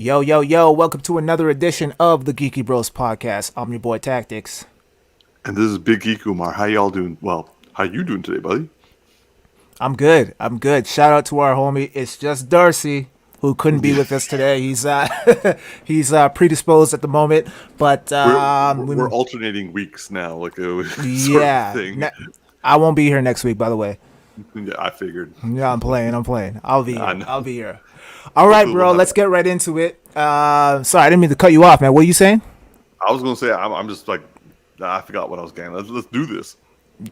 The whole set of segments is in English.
Yo, yo, yo, welcome to another edition of the Geeky Bros podcast. I'm your boy Tactix. And this is Big Geek Umar. How y'all doing? Well, how you doing today, buddy? I'm good. I'm good. Shout out to our homie. It's just Darcy who couldn't be with us today. He's he's predisposed at the moment, but We're alternating weeks now, like a sort of thing. I won't be here next week, by the way. Yeah, I figured. Yeah, I'm playing. I'll be here. I know. I'll be here. All right, Hopefully bro. we'll have Let's that. get right into it. Sorry, I didn't mean to cut you off, man. What are you saying? I was gonna say I'm just like I forgot what I was getting. Let's do this.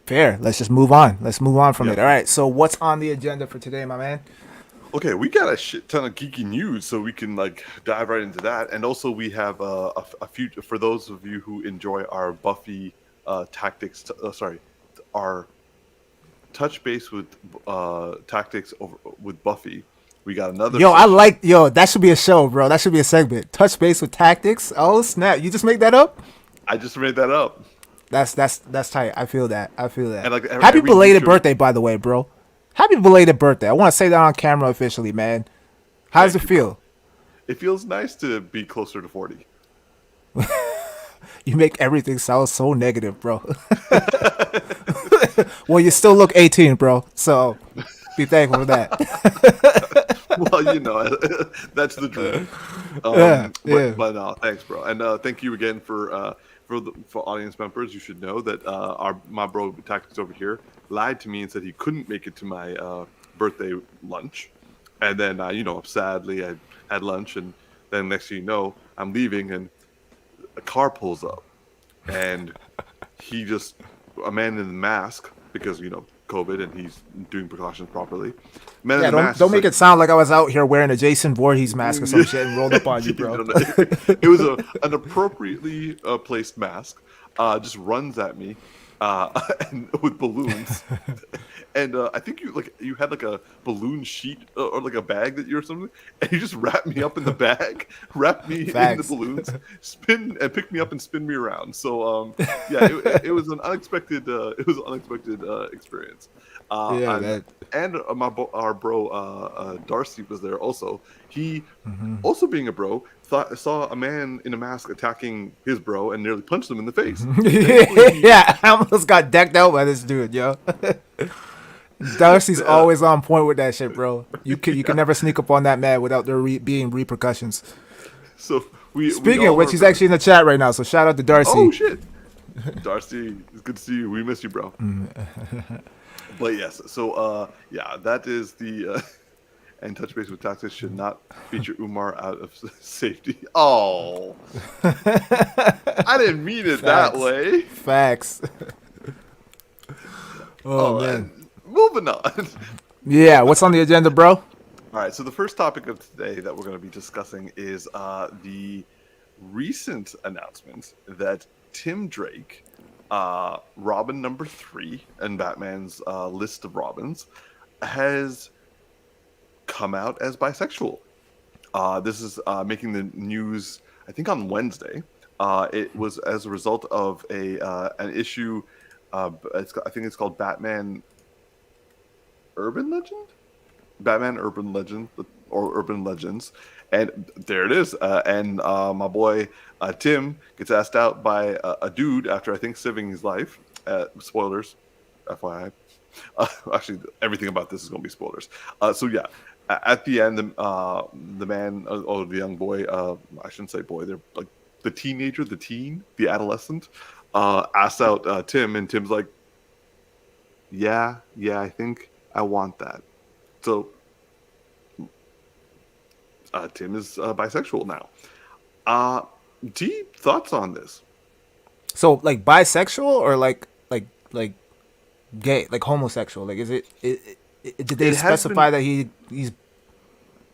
Fair. Let's just move on. Let's move on from Yeah. it. All right. So what's on the agenda for today, my man? Okay, we got a shit ton of geeky news, so we can like dive right into that. And also, we have a few for those of you who enjoy our Buffy tactics. Our touch base with tactics over with Buffy. We got another. That should be a show, bro. That should be a segment. Touch base with tactics. Oh snap! You just make that up? I just made that up. That's tight. I feel that. And like Happy belated feature- birthday, by the way, bro. Happy belated birthday. I want to say that on camera officially, man. How does it Thank you, feel? It feels nice to be closer to 40. You make everything sound so negative, bro. Well, you still look 18, bro. So be thankful for that. Well, that's the dream. But no, thanks, bro. And thank you again for audience members. You should know that my bro Tactics over here lied to me and said he couldn't make it to my birthday lunch. And then, sadly, I had lunch, and then next thing you know, I'm leaving, and a car pulls up, and a man in a mask, because, COVID, and he's doing precautions properly. Man in the mask Don't is make like- it sound like I was out here wearing a Jason Voorhees mask or some shit and rolled up on you, bro. It was an appropriately placed mask. Just runs at me and with balloons, and I think you had like a balloon sheet or like a bag that you or something, and you just wrapped me up in the bag, wrapped me in the balloons, picked me up and spin me around. So it was an unexpected experience. Our bro Darcy was there also. He also being a bro saw a man in a mask attacking his bro and nearly punched him in the face. Yeah, I almost got decked out by this dude, yo. Darcy's always on point with that shit, bro. You can never sneak up on that man without there being repercussions. So Speaking of which, he's actually in the chat right now, so shout out to Darcy. Oh shit, Darcy, it's good to see you. We miss you, bro. But yes, so that is the and touch base with Tactics should not feature Umar out of safety. Oh, I didn't mean it that way. Facts. Oh man. And moving on. Yeah, what's on the agenda, bro? All right, so the first topic of today that we're going to be discussing is the recent announcement that Tim Drake, Robin number 3 in Batman's list of Robins, has come out as bisexual. This is making the news, I think, on Wednesday. It was as a result of an issue. I think it's called Batman Urban Legend? Batman Urban Legend or Urban Legends. And there it is. And my boy Tim gets asked out by a dude after, I think, saving his life. Spoilers, FYI. Actually, everything about this is going to be spoilers. At the end, the man, the young boy, I shouldn't say boy, they're like the teenager, the adolescent, asks out Tim, and Tim's like, yeah, I think I want that. So Tim is bisexual now. T, thoughts on this? So like bisexual or like gay, like homosexual? Like is it did they specify that he's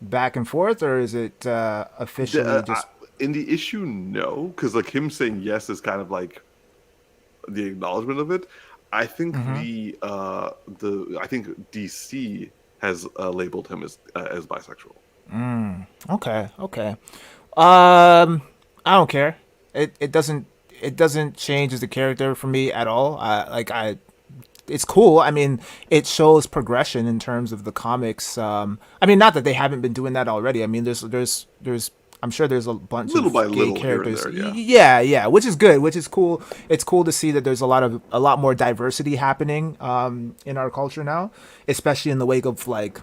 back and forth, or is it officially just in the issue? No, because like him saying yes is kind of like the acknowledgement of it. I think I think DC has labeled him as bisexual. Okay. I don't care. It doesn't change as a character for me at all. It's cool. I mean, it shows progression in terms of the comics. I mean, not that they haven't been doing that already. I mean, there's I'm sure there's a bunch little by of gay little here and characters. there, yeah. Yeah, which is good, which is cool. It's cool to see that there's a lot more diversity happening in our culture now, especially in the wake of like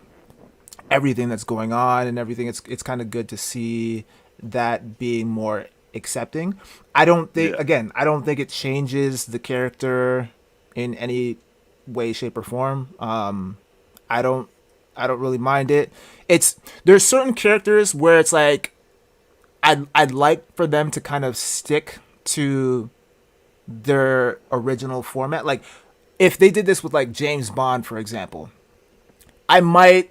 everything that's going on and everything. It's kind of good to see that being more accepting. I don't think Yeah. again, I don't think it changes the character in any way, shape, or form. I don't I don't really mind it. It's there's certain characters where it's like I'd like for them to kind of stick to their original format. Like if they did this with like James Bond, for example, I might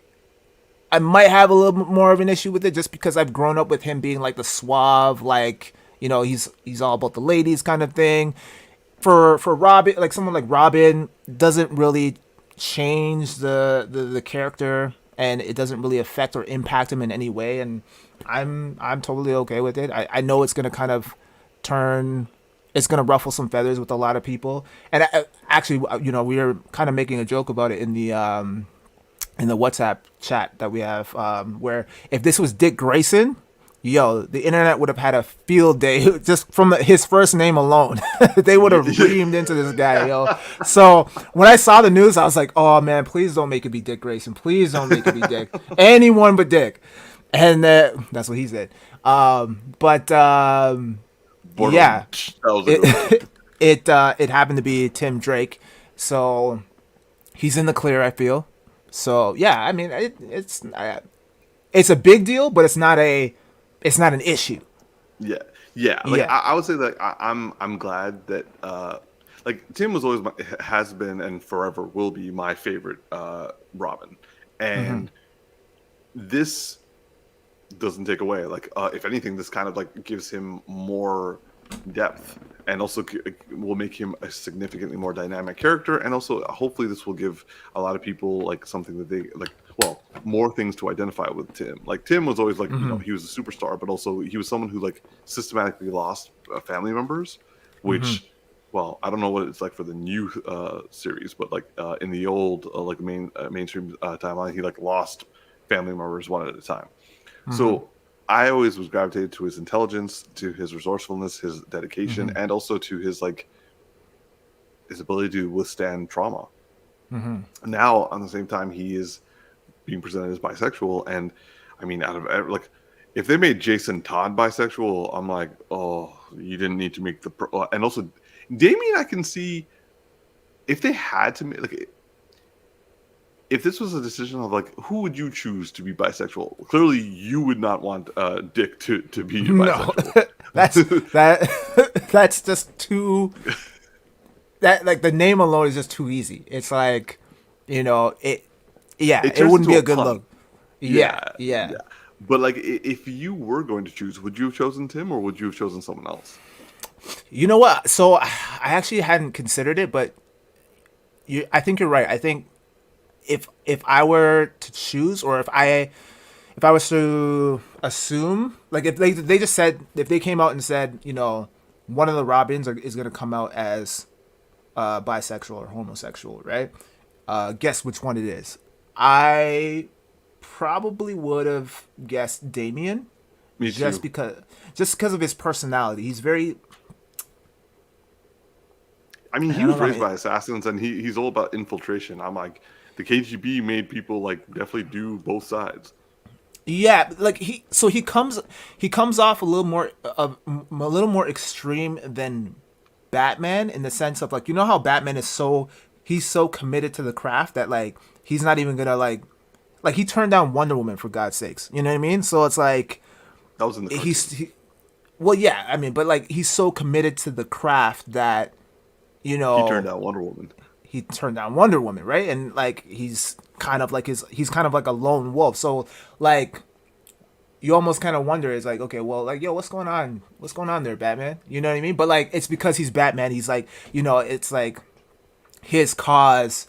I might have a little bit more of an issue with it just because I've grown up with him being like the suave, like he's all about the ladies kind of thing. For Robin, like someone like Robin doesn't really change the character, and it doesn't really affect or impact him in any way, and I'm totally okay with it. I know it's gonna kind of turn it's gonna ruffle some feathers with a lot of people, and actually, we were kind of making a joke about it in the WhatsApp chat that we have, where if this was Dick Grayson, yo, the internet would have had a field day just from his first name alone. They would have reamed into this guy, yo. So when I saw the news, I was like, oh man, please don't make it be Dick Grayson. Please don't make it be Dick. Anyone but Dick. And that's what he said. But yeah, it happened to be Tim Drake, so he's in the clear, I feel. So yeah, I mean it's a big deal, but it's not an issue. Yeah, yeah. Like Yeah. I would say that I'm glad that like Tim was always has been and forever will be my favorite Robin, and this doesn't take away. Like if anything, this kind of like gives him more depth and also will make him a significantly more dynamic character, and also hopefully this will give a lot of people like something that they like, well, more things to identify with Tim. Like Tim was always like he was a superstar, but also he was someone who like systematically lost family members, which well, I don't know what it's like for the new series, but like in the old like mainstream timeline, he like lost family members one at a time. So I always was gravitated to his intelligence, to his resourcefulness, his dedication, and also to his like his ability to withstand trauma. Now, on the same time, he is being presented as bisexual, and I mean, out of like, if they made Jason Todd bisexual, I'm like, oh, you didn't need to make the and also Damien, I can see if they had to make like. If this was a decision of like, who would you choose to be bisexual? Clearly, you would not want Dick to be bisexual. No, that's just too. That like the name alone is just too easy. It's like, it. Yeah, it wouldn't be a good look. Yeah. But like, if you were going to choose, would you have chosen Tim or would you have chosen someone else? You know what? So I actually hadn't considered it, but I think you're right. I think if I were to choose, or if I was to assume, like if they just said, if they came out and said, one of the Robins is going to come out as bisexual or homosexual, right? Guess which one it is. I probably would have guessed Damien. Me too. Just because of his personality. He's very. I mean, he was raised by assassins, and he's all about infiltration. I'm like, the KGB made people like definitely do both sides. Yeah, like he comes off a little more extreme than Batman, in the sense of like, how Batman is he's so committed to the craft that like he's not even gonna like he turned down Wonder Woman, for God's sakes. You know what I mean? So it's like that was in the well, yeah, I mean, but like he's so committed to the craft that he turned down Wonder Woman. He turned down Wonder Woman, right? And like he's kind of like a lone wolf. So like you almost kind of wonder, it's like, okay, well, like, yo, what's going on? What's going on there, Batman? You know what I mean? But like it's because he's Batman. He's like, it's like his cause,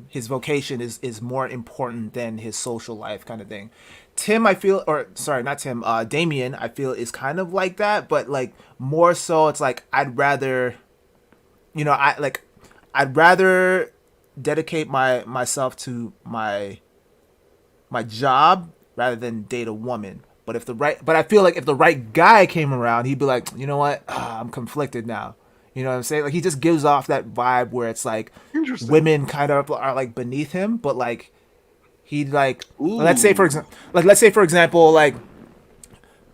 his vocation is more important than his social life, kind of thing. Tim, I feel, or sorry, not Tim, Damien, I feel is kind of like that, but like more so, it's like I'd rather, I'd rather dedicate myself to my job rather than date a woman. But I feel like if the right guy came around, he'd be like, you know what, I'm conflicted now. You know what I'm saying? Like he just gives off that vibe where it's like Interesting. women kind of are like beneath him, but like he like Ooh. let's say for example like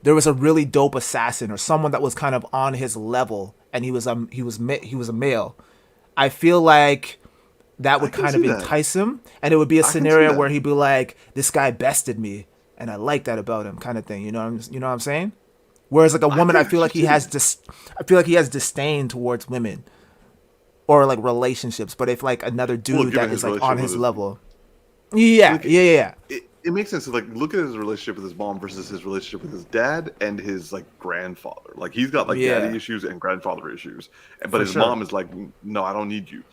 there was a really dope assassin or someone that was kind of on his level, and he was a male. I feel like that I would can kind of see that. entice him, and it would be a I can see scenario that. where he'd be like, "This guy bested me, and I like that about him," kind of thing. You know what I'm saying? Whereas like a I woman, can I feel actually like see that. I feel like he has disdain towards women or like relationships. But if like another Well, dude given that is his like on relationship with his his, level, yeah, like, yeah, yeah, yeah. it makes sense to like look at his relationship with his mom versus his relationship with his dad and his like grandfather. Like he's got like daddy Yeah, issues and grandfather issues, but for his sure. mom is like, no, I don't need you.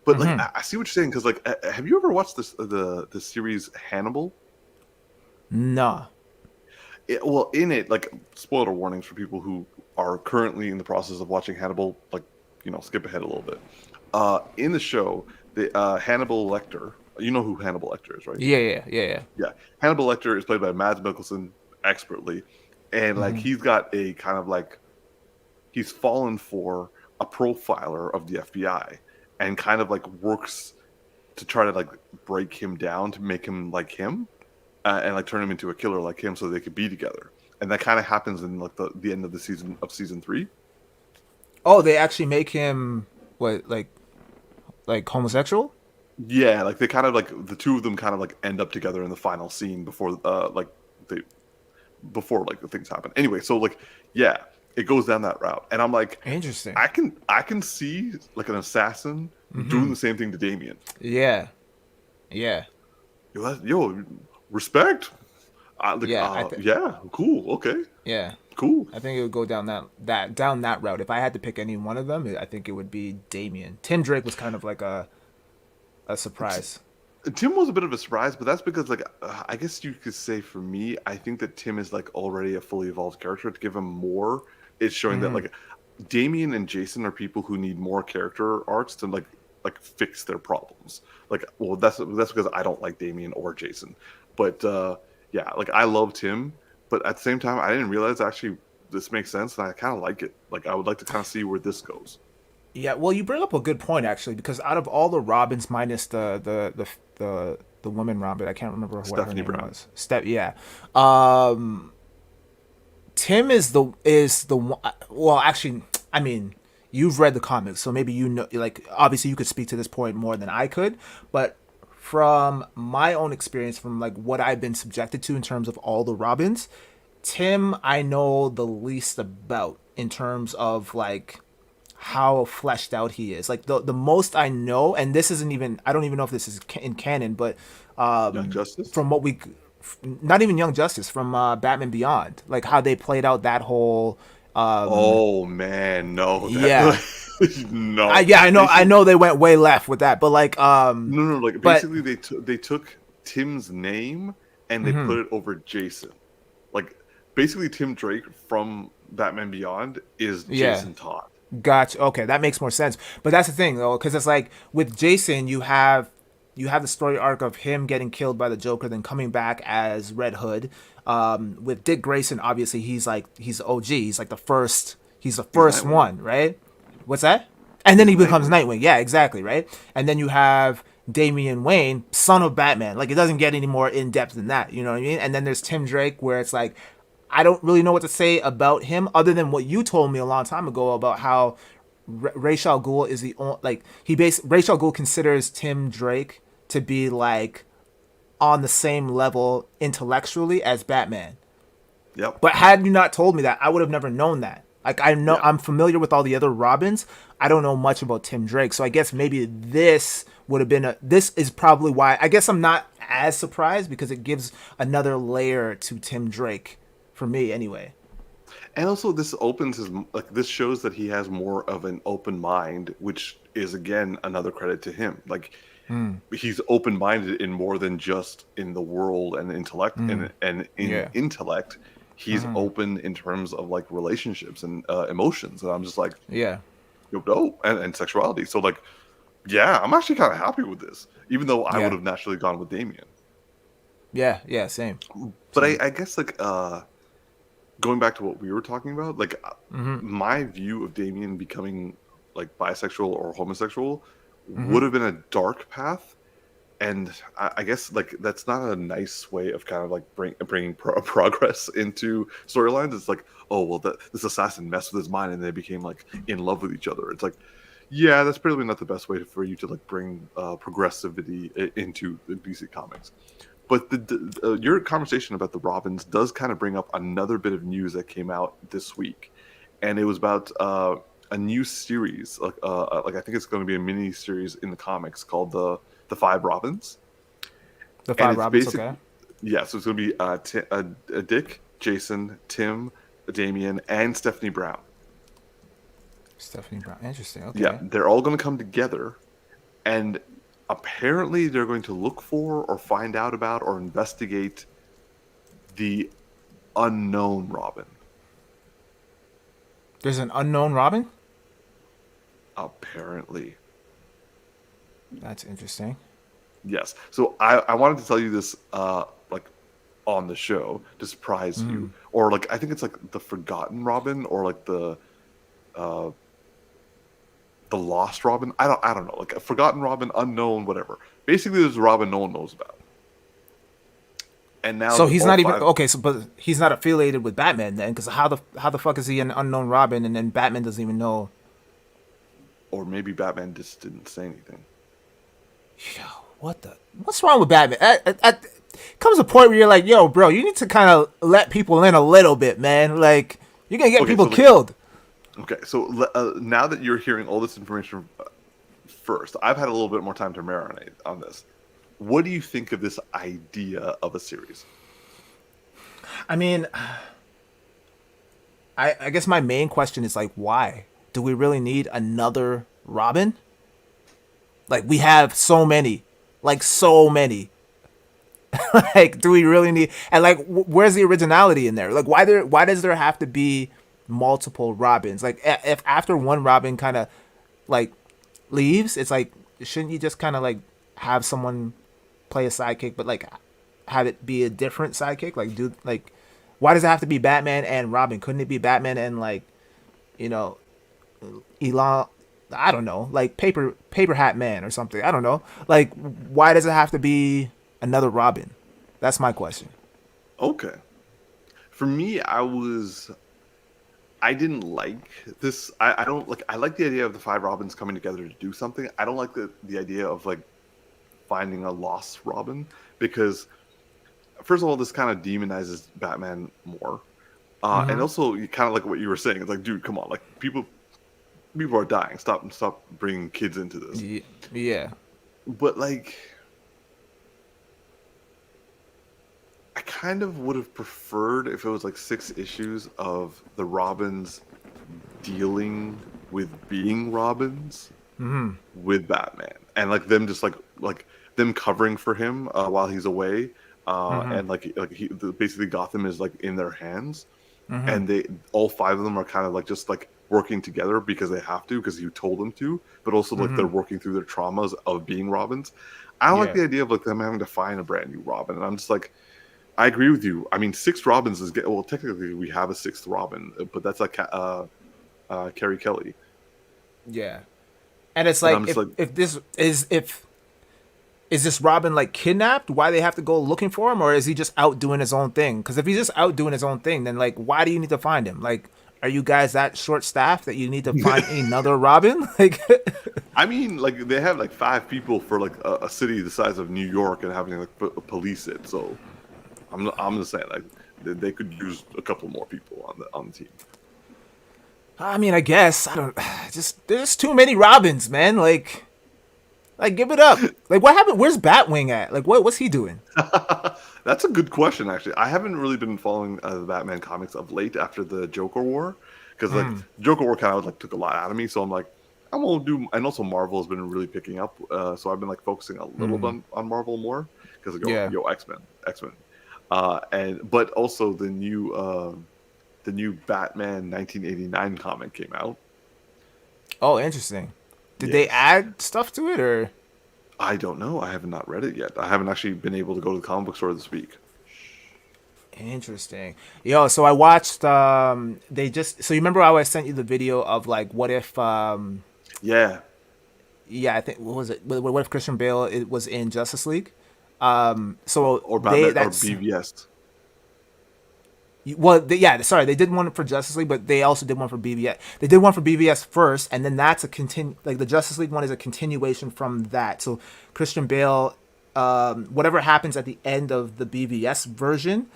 But like I see what you're saying because like have you ever watched the series Hannibal? Nah. Well, in it, like spoiler warnings for people who are currently in the process of watching Hannibal, like skip ahead a little bit. In the show, the Hannibal Lecter, you know who Hannibal Lecter is, right? Yeah, yeah, yeah, yeah. Yeah, Hannibal Lecter is played by Mads Mikkelsen expertly, and like he's got a kind of like he's fallen for a profiler of the FBI, and kind of like works to try to like break him down to make him like him, and like turn him into a killer like him, so they could be together. And that kind of happens in like the end of the season three. Oh, they actually make him what like homosexual? Yeah, like they kind of like the two of them kind of like end up together in the final scene before like they before like the things happen. Anyway, so like yeah, it goes down that route, and I'm like, Interesting. I can see like an assassin doing the same thing to Damien. Yeah, yeah, Yo, respect. Like yeah. yeah, cool, okay, Yeah. cool. I think it would go down down that route. If I had to pick any one of them, I think it would be Damien. Tim Drake was kind of like a surprise. Tim was a bit of a surprise, but that's because, like, I guess you could say for me, I think that Tim is like already a fully evolved character. To give him more, it's showing that like Damien and Jason are people who need more character arcs to like fix their problems. Like, well, that's because I don't like Damien or Jason, but yeah, like I love Tim, but at the same time, I didn't realize actually this makes sense, and I kind of like it. Like, I would like to kind of see where this goes. Yeah, well, you bring up a good point actually, because out of all the Robins, minus the woman Robin, I can't remember what her Stephanie name Brown. was. Yeah. Um, Tim is the one. Well, actually, I mean, you've read the comics, so maybe you know. Like, obviously, you could speak to this point more than I could, but from my own experience, from like what I've been subjected to in terms of all the Robins, Tim, I know the least about in terms of like how fleshed out he is. Like the most I know, and this isn't even, I don't even know if this is in canon, but Young Justice. from what we, not even Young Justice, from Batman Beyond, like how they played out that whole, Oh man, no, yeah. no. Yeah, I Basically, know they went way left with that, but like, no. Like but basically, they took Tim's name and they put it over Jason. Like basically, Tim Drake from Batman Beyond is yeah, Jason Todd. gotcha. Okay, that makes more sense. But that's the thing though, because it's like with Jason, you have the story arc of him getting killed by the Joker, then coming back as Red Hood. With Dick Grayson, obviously he's OG. He's like the first. He's the He's first Nightwing. one, right? What's that? And then He's he becomes Nightwing. Nightwing. Yeah, exactly, right. And then you have Damian Wayne, son of Batman. Like it doesn't get any more in depth than that. You know what I mean? And then there's Tim Drake, where it's like I don't really know what to say about him other than what you told me a long time ago about how Ra's al Ghul is the only like Ra's al Ghul considers Tim Drake to be like on the same level intellectually as Batman. Yep. But had you not told me that, I would have never known that. Like I know Yeah. I'm familiar with all the other Robins. I don't know much about Tim Drake. So I guess maybe this would have been this is probably why I guess I'm not as surprised because it gives another layer to Tim Drake for me anyway. And also, this opens his like this shows that he has more of an open mind, which is again another credit to him. Like he's open minded in more than just in the world and intellect and in Yeah. intellect. He's open in terms of like relationships and emotions, and I'm just like, Yeah. yo, dope, and sexuality. So like, yeah, I'm actually kind of happy with this, even though I would Yeah. have naturally gone with Damien. Yeah. Yeah. Same. But Same. I guess like going back to what we were talking about, like Mm-hmm. my view of Damien becoming like bisexual or homosexual Mm-hmm. would have been a dark path, and I guess like that's not a nice way of kind of like bringing progress into storylines. It's like, oh well, this assassin messed with his mind and they became like in love with each other. It's like, yeah, that's probably not the best way for you to like bring progressivity into the DC comics. But your conversation about the Robins does kind of bring up another bit of news that came out this week, and it was about a new series, like I think it's going to be a mini series in the comics called the Five Robins, The and Five it's Robins, okay. basically, yeah, so it's going to be Dick, Jason, Tim, Damian, and Stephanie Brown. Stephanie Brown. Interesting. Yeah, Okay. they're all going to come together, and apparently they're going to look for or find out about or investigate the unknown Robin. There's an unknown Robin? Apparently. That's interesting. Yes. So I wanted to tell you this like on the show to surprise you. Or like I think it's like the Forgotten Robin or like uh the Lost Robin. I don't know. Like a Forgotten Robin, unknown, whatever. Basically there's a Robin no one knows about. And now So he's all not even five, okay. So, but he's not affiliated with Batman then, because how the fuck is he an unknown Robin and then Batman doesn't even know? or maybe Batman just didn't say anything. Yo, what's wrong with Batman? Comes a point where you're like, yo, bro, you need to kind of let people in a little bit, man. Like you're gonna get Okay, people so killed. Okay, so now that you're hearing all this information first, I've had a little bit more time to marinate on this. What do you think of this idea of a series? I mean, I guess my main question is like, why do we really need another Robin? Like we have so many, like so many. Like, do we really need? And like, where's the originality in there? Like, why does there have to be multiple Robins? Like, if after one Robin kind of like leaves, it's like, shouldn't you just kind of like have someone play a sidekick, but like have it be a different sidekick? Like, do like, why does it have to be Batman and Robin? Couldn't it be Batman and like, you know, Elon? I don't know, like paper hat man or something. I don't know. Like, why does it have to be another Robin? That's my question. Okay, for me, I didn't like this. I don't like. I like the idea of the five Robins coming together to do something. I don't like the idea of like finding a lost Robin because first of all, this kind of demonizes Batman more, and also you kind of like what you were saying. It's like, dude, come on, like people are dying. Stop bringing kids into this. Yeah. But like, I kind of would have preferred if it was like 6 issues of the Robins dealing with being Robins with Batman, and like them just like them covering for him while he's away, and like he basically Gotham is like in their hands, and they all five of them are kind of like just like working together because they have to because you told them to, but also like they're working through their traumas of being Robins. I don't like Yeah. the idea of like them having to find a brand new Robin, and I'm just like, I agree with you. I mean, 6 Robins is well, technically we have a sixth Robin, but that's like Carrie Kelly, Yeah. And it's and like I'm just like, if is this Robin like kidnapped? Why they have to go looking for him, or is he just out doing his own thing? Because if he's just out doing his own thing, then like why do you need to find him? Like, are you guys that short staffed that you need to find another Robin? Like, I mean, like they have like 5 people for like a city the size of New York and having like police it. So I'm just saying like they could use a couple more people on the team. I mean, I guess I don't. Just there's too many Robins, man. Like give it up. Like what happened? Where's Batwing at? Like what's he doing? That's a good question, actually. I haven't really been following the Batman comics of late after the Joker War, because like Joker War kind of like took a lot out of me. So I'm like, I'm gonna do. And also Marvel has been really picking up, so I've been like focusing a little bit on Marvel more because like, Yeah. yo X-Men, and but also the new Batman 1989 comic came out. Oh, interesting. Did they Yes. add stuff to it or? I don't know. I have not read it yet. I haven't actually been able to go to the comic book store this week. Interesting. Yo, so I watched they just so you remember how I sent you the video of like what if Yeah, yeah, I think what was it? What if Christian Bale it was in Justice League? So or they Batman or that's BVS. well, yeah, sorry, they did one for Justice League, but they also did one for BVS. They did one for BVS first, and then that's a continue. Like the Justice League one is a continuation from that. So Christian Bale, whatever happens at the end of the BVS version,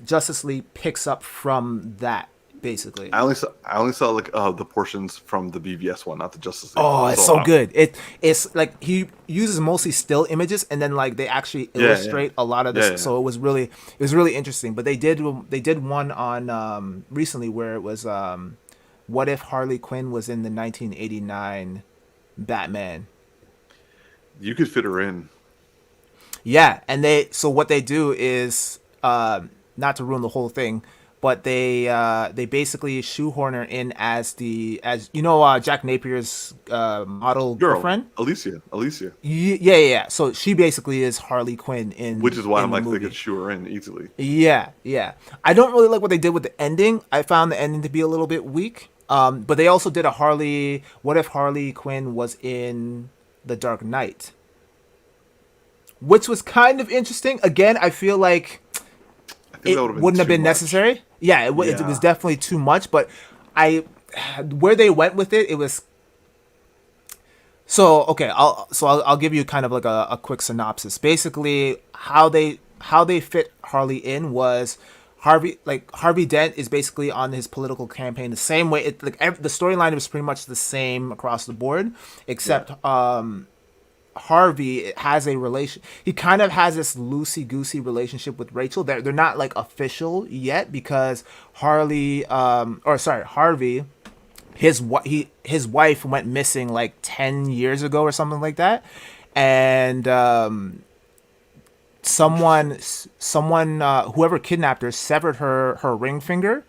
Justice League picks up from that basically. I only saw like the portions from the BVS one, not the Justice League one. Oh, it's so good. It's like he uses mostly still images, and then like they actually Yeah, yeah, illustrate a lot of yeah, this. yeah. So it was really interesting. But they did one on recently where it was what if Harley Quinn was in the 1989 Batman. You could fit her in. Yeah, and so what they do is not to ruin the whole thing, but they basically shoehorn her in as Jack Napier's model Girl, girlfriend. Alicia. Yeah, yeah, yeah. So she basically is Harley Quinn Which in is why in I'm the like they could movie. shoe her in easily. Yeah, yeah. I don't really like what they did with the ending. I found the ending to be a little bit weak. But they also did a Harley. What if Harley Quinn was in the Dark Knight, which was kind of interesting. Again, I feel like I think that would it have been wouldn't have too been much. necessary. Yeah, it was Yeah. definitely too much. But I, where they went with it, it was so okay. I'll give you kind of like a quick synopsis. Basically, how they fit Harley in was Harvey Dent is basically on his political campaign the same way. The storyline was pretty much the same across the board, Yeah. except Harvey has a relation. He kind of has this loosey goosey relationship with Rachel. They're not like official yet because Harvey, his wife went missing like 10 years ago or something like that, and Interesting. someone whoever kidnapped her severed her ring finger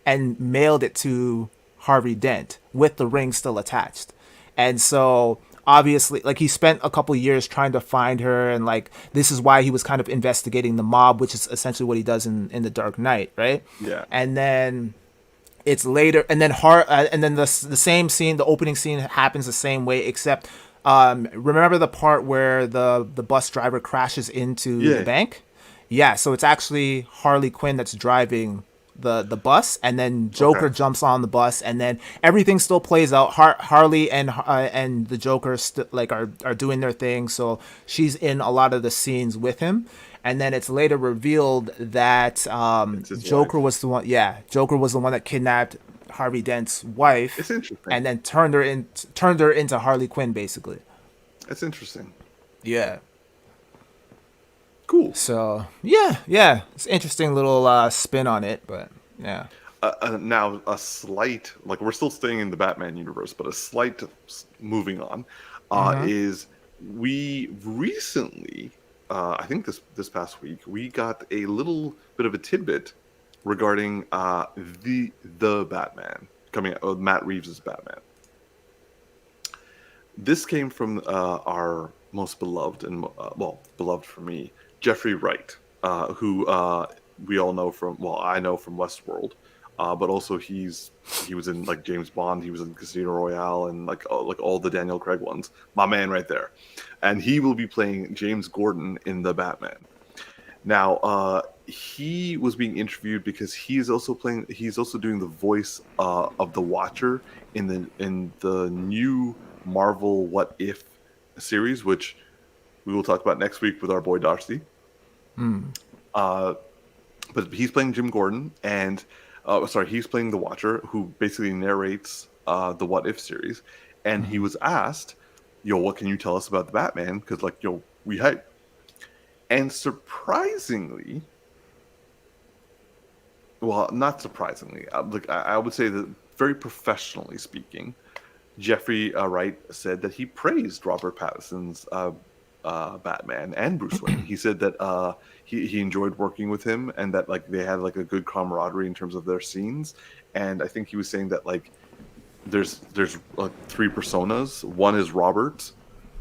and mailed it to Harvey Dent with the ring still attached. And so obviously like he spent a couple years trying to find her, and like this is why he was kind of investigating the mob, which is essentially what he does in the Dark Knight, right? Yeah. And then it's later, and then the same scene, the opening scene happens the same way, except remember the part where the bus driver crashes into the Yeah. bank? Yeah, so it's actually Harley Quinn that's driving the bus, and then Okay. Joker jumps on the bus, and then everything still plays out. Harley and the Joker are doing their thing, so she's in a lot of the scenes with him. And then it's later revealed that It's his Joker wife. was the one. Yeah, Joker was the one that kidnapped Harvey Dent's wife, It's interesting. and then turned her into Harley Quinn, basically. It's interesting. Yeah. Cool. So yeah, yeah, it's an interesting little spin on it, but yeah. Now, a slight, like we're still staying in the Batman universe, but a slight moving on Mm-hmm. is we recently, I think this past week, we got a little bit of a tidbit regarding the Batman coming out, Matt Reeves' Batman. This came from our most beloved and well, beloved for me, Jeffrey Wright, who we all know from, well, I know from Westworld, but also he was in like James Bond, he was in Casino Royale, and like all the Daniel Craig ones. My man, right there, and he will be playing James Gordon in the Batman. Now, he was being interviewed because he's also doing the voice of the Watcher in the new Marvel What If series, which we will talk about next week with our boy Darcy. Uh, but he's playing Jim Gordon, and sorry, he's playing the Watcher, who basically narrates the What If series. And he was asked, "Yo, what can you tell us about the Batman? Because like, yo, we hype." And surprisingly, well, not surprisingly, I would say that very professionally speaking, Jeffrey Wright said that he praised Robert Pattinson's Batman and Bruce Wayne. He said that he enjoyed working with him, and that like they had like a good camaraderie in terms of their scenes. And I think he was saying that like there's like three personas. One is Robert,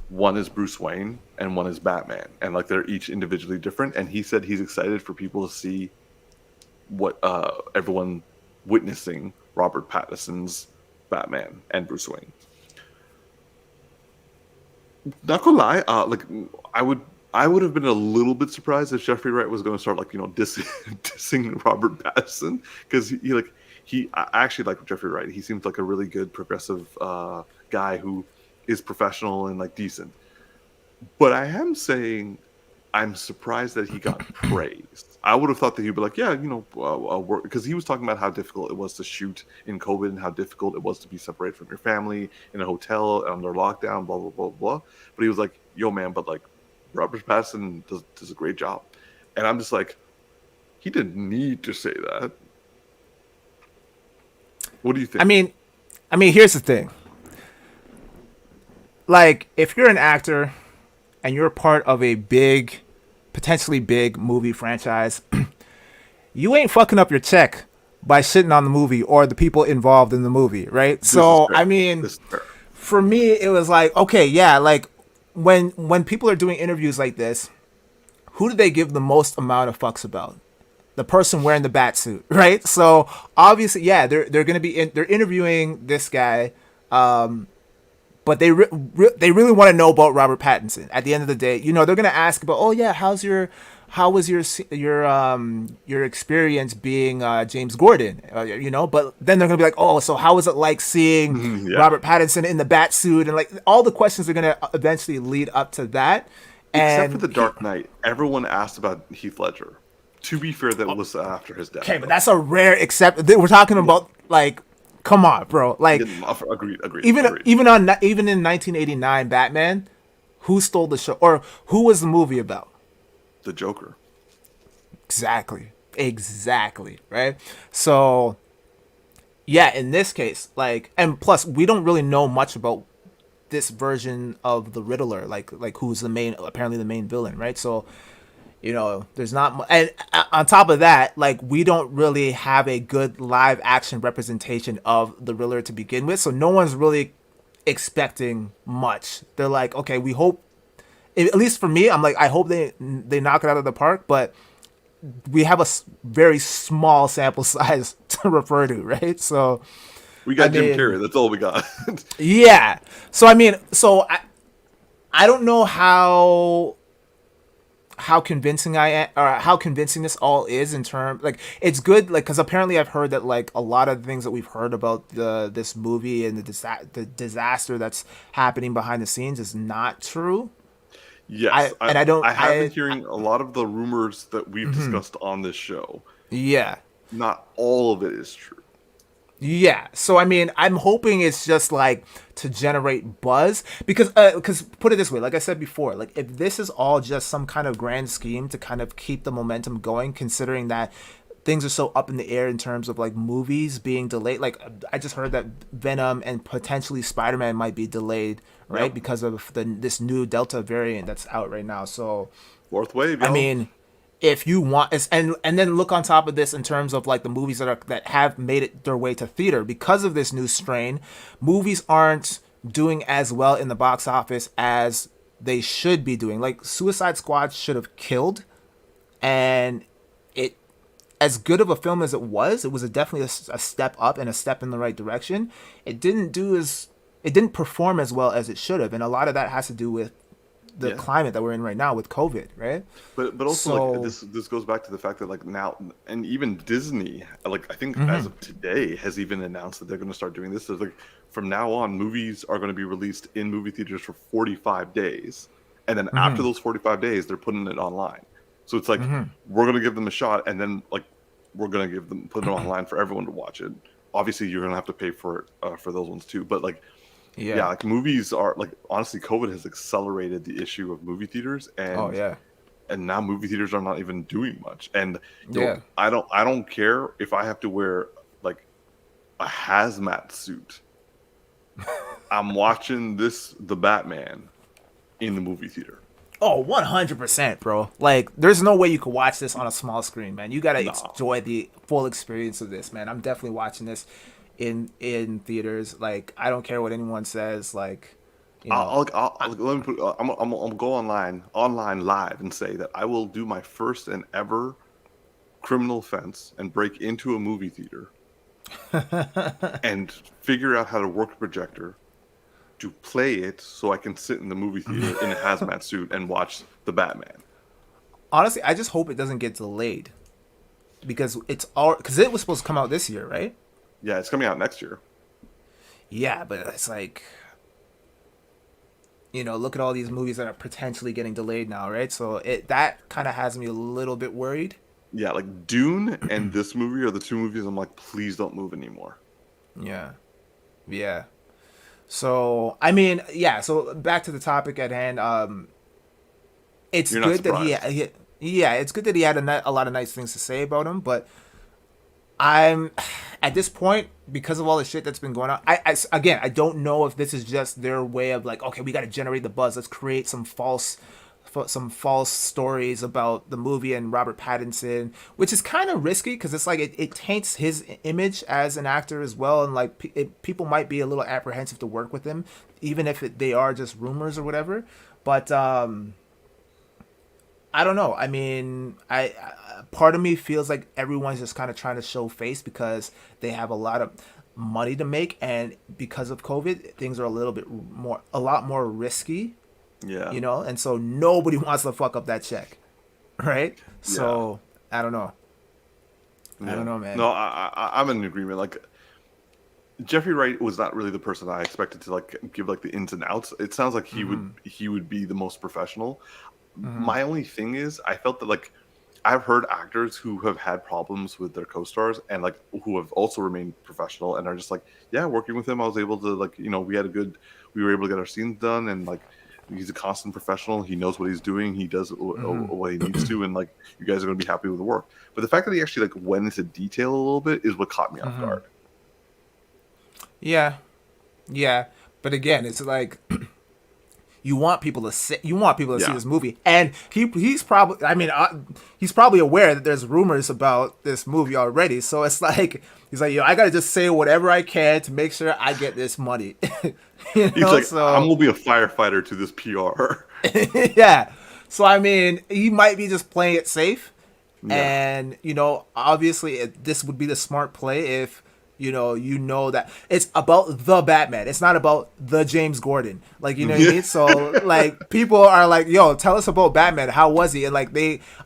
one is Bruce Wayne and one is Batman, and like they're each individually different. And he said he's excited for people to see what everyone witnessing Robert Pattinson's Batman and Bruce Wayne. Not gonna lie, I would have been a little bit surprised if Jeffrey Wright was going to start dissing Robert Pattinson, because I actually like Jeffrey Wright. He seems like a really good progressive guy who is professional and like decent. But I am saying I'm surprised that he got praised. I would have thought that he'd be like, yeah, because he was talking about how difficult it was to shoot in COVID and how difficult it was to be separated from your family in a hotel under lockdown, blah, blah, blah, blah. But he was like, yo, man, but like Robert Pattinson does a great job. And I'm just like, he didn't need to say that. What do you think? I mean, here's the thing. Like, if you're an actor and you're part of a potentially big movie franchise, you ain't fucking up your check by shitting on the movie or the people involved in the movie, right? So, I mean, for me, it was like, okay, yeah, like when people are doing interviews like this, who do they give the most amount of fucks about? The person wearing the bat suit, right? So obviously, yeah, they're gonna be they're interviewing this guy, but they really want to know about Robert Pattinson. At the end of the day, they're gonna ask about, oh yeah, how was your experience being James Gordon, But then they're gonna be like, oh, so how was it like seeing Robert Pattinson in the bat suit, and like all the questions are gonna eventually lead up to that. Except for The Dark Knight, everyone asked about Heath Ledger. To be fair, that was after his death. Okay, but that's a rare exception. We're talking about like, come on, bro. Like, agreed. Even in 1989 Batman, who stole the show, or who was the movie about? The Joker. Exactly, right? So, yeah, in this case, like, and plus, we don't really know much about this version of the Riddler, like who's apparently the main villain, right? So, there's not and on top of that, like, we don't really have a good live action representation of the Riddler to begin with, so no one's really expecting much. They're like, okay, we hope, at least for me, I'm like, I hope they knock it out of the park, but we have a very small sample size to refer to, right? So we got Jim Carrey. That's all we got. Yeah. So I don't know how convincing I am, or how convincing this all is in terms, like, it's good, like, because apparently I've heard that like a lot of the things that we've heard about this movie and the disaster that's happening behind the scenes is not true. Yes, I have been hearing a lot of the rumors that we've discussed on this show. Yeah. Not all of it is true. Yeah, so I'm hoping it's just like to generate buzz, because put it this way, like I said before, like if this is all just some kind of grand scheme to kind of keep the momentum going, considering that things are so up in the air in terms of like movies being delayed. Like, I just heard that Venom and potentially Spider-Man might be delayed, right? Yep. Because of this new Delta variant that's out right now. So fourth wave, y'all. If you want, and then look on top of this in terms of like the movies that have made it their way to theater because of this new strain, movies aren't doing as well in the box office as they should be doing. Like, Suicide Squad should have killed, and it, as good of a film as it was definitely a step up and a step in the right direction. It didn't perform as well as it should have, and a lot of that has to do with the climate that we're in right now with COVID, right? But also, like, this goes back to the fact that like now, and even Disney, like, I think as of today has even announced that they're going to start doing this. So like, from now on, movies are going to be released in movie theaters for 45 days, and then after those 45 days, they're putting it online. So it's like, we're going to give them a shot, and then like we're going to put it online for everyone to watch it. Obviously, you're going to have to pay for it for those ones too, but like. Yeah, like movies are like, honestly, COVID has accelerated the issue of movie theaters, and and now movie theaters are not even doing much. And I don't care if I have to wear like a hazmat suit. I'm watching the Batman in the movie theater. Oh, 100%, bro. Like, there's no way you could watch this on a small screen, man. You gotta enjoy the full experience of this, man. I'm definitely watching this in theaters. Like, I don't care what anyone says. Like, You know, let me put. I'm gonna go online live and say that I will do my first and ever criminal offense and break into a movie theater and figure out how to work a projector to play it so I can sit in the movie theater in a hazmat suit and watch the Batman. honestly, I just hope it doesn't get delayed because because it was supposed to come out this year, right? Yeah, it's coming out next year. Yeah, but it's like, look at all these movies that are potentially getting delayed now, right? So that kind of has me a little bit worried. Yeah, like Dune and this movie are the two movies I'm like, please don't move anymore. Yeah. Yeah. So, I mean, yeah, so back to the topic at hand. It's You're not good that surprised. yeah, it's good that he had a lot of nice things to say about him, but I'm at this point because of all the shit that's been going on. Again, I don't know if this is just their way of like, okay, we got to generate the buzz. Let's create some false stories about the movie and Robert Pattinson, which is kind of risky because it's like it taints his image as an actor as well, and like people might be a little apprehensive to work with him, even if they are just rumors or whatever. But I don't know. I mean, I part of me feels like everyone's just kind of trying to show face because they have a lot of money to make, and because of COVID, things are a lot more risky, Yeah. and so nobody wants to fuck up that check, right? Yeah. So I don't know. I Yeah. don't know, man. No, I'm in agreement. Like Jeffrey Wright was not really the person I expected to like give like the ins and outs. It sounds like he would be the most professional. My only thing is I felt that like I've heard actors who have had problems with their co-stars and like who have also remained professional and are just like, yeah, working with him I was able to like, we were able to get our scenes done, and like he's a constant professional. He knows what he's doing. He does what he needs to, and like you guys are going to be happy with the work. But the fact that he actually like went into detail a little bit is what caught me off guard. Yeah, yeah. But again, it's like you want people to see Yeah. this movie, and he's probably, I mean, he's probably aware that there's rumors about this movie already, so it's like he's like, yo, I gotta just say whatever I can to make sure I get this money. He's like, I'm So gonna be a firefighter to this PR. yeah, so I mean, he might be just playing it safe, Yeah. and obviously this would be the smart play if that it's about the Batman. It's not about the James Gordon. Like, you know what I Yeah. mean? So like people are like, yo, tell us about Batman. How was he? And like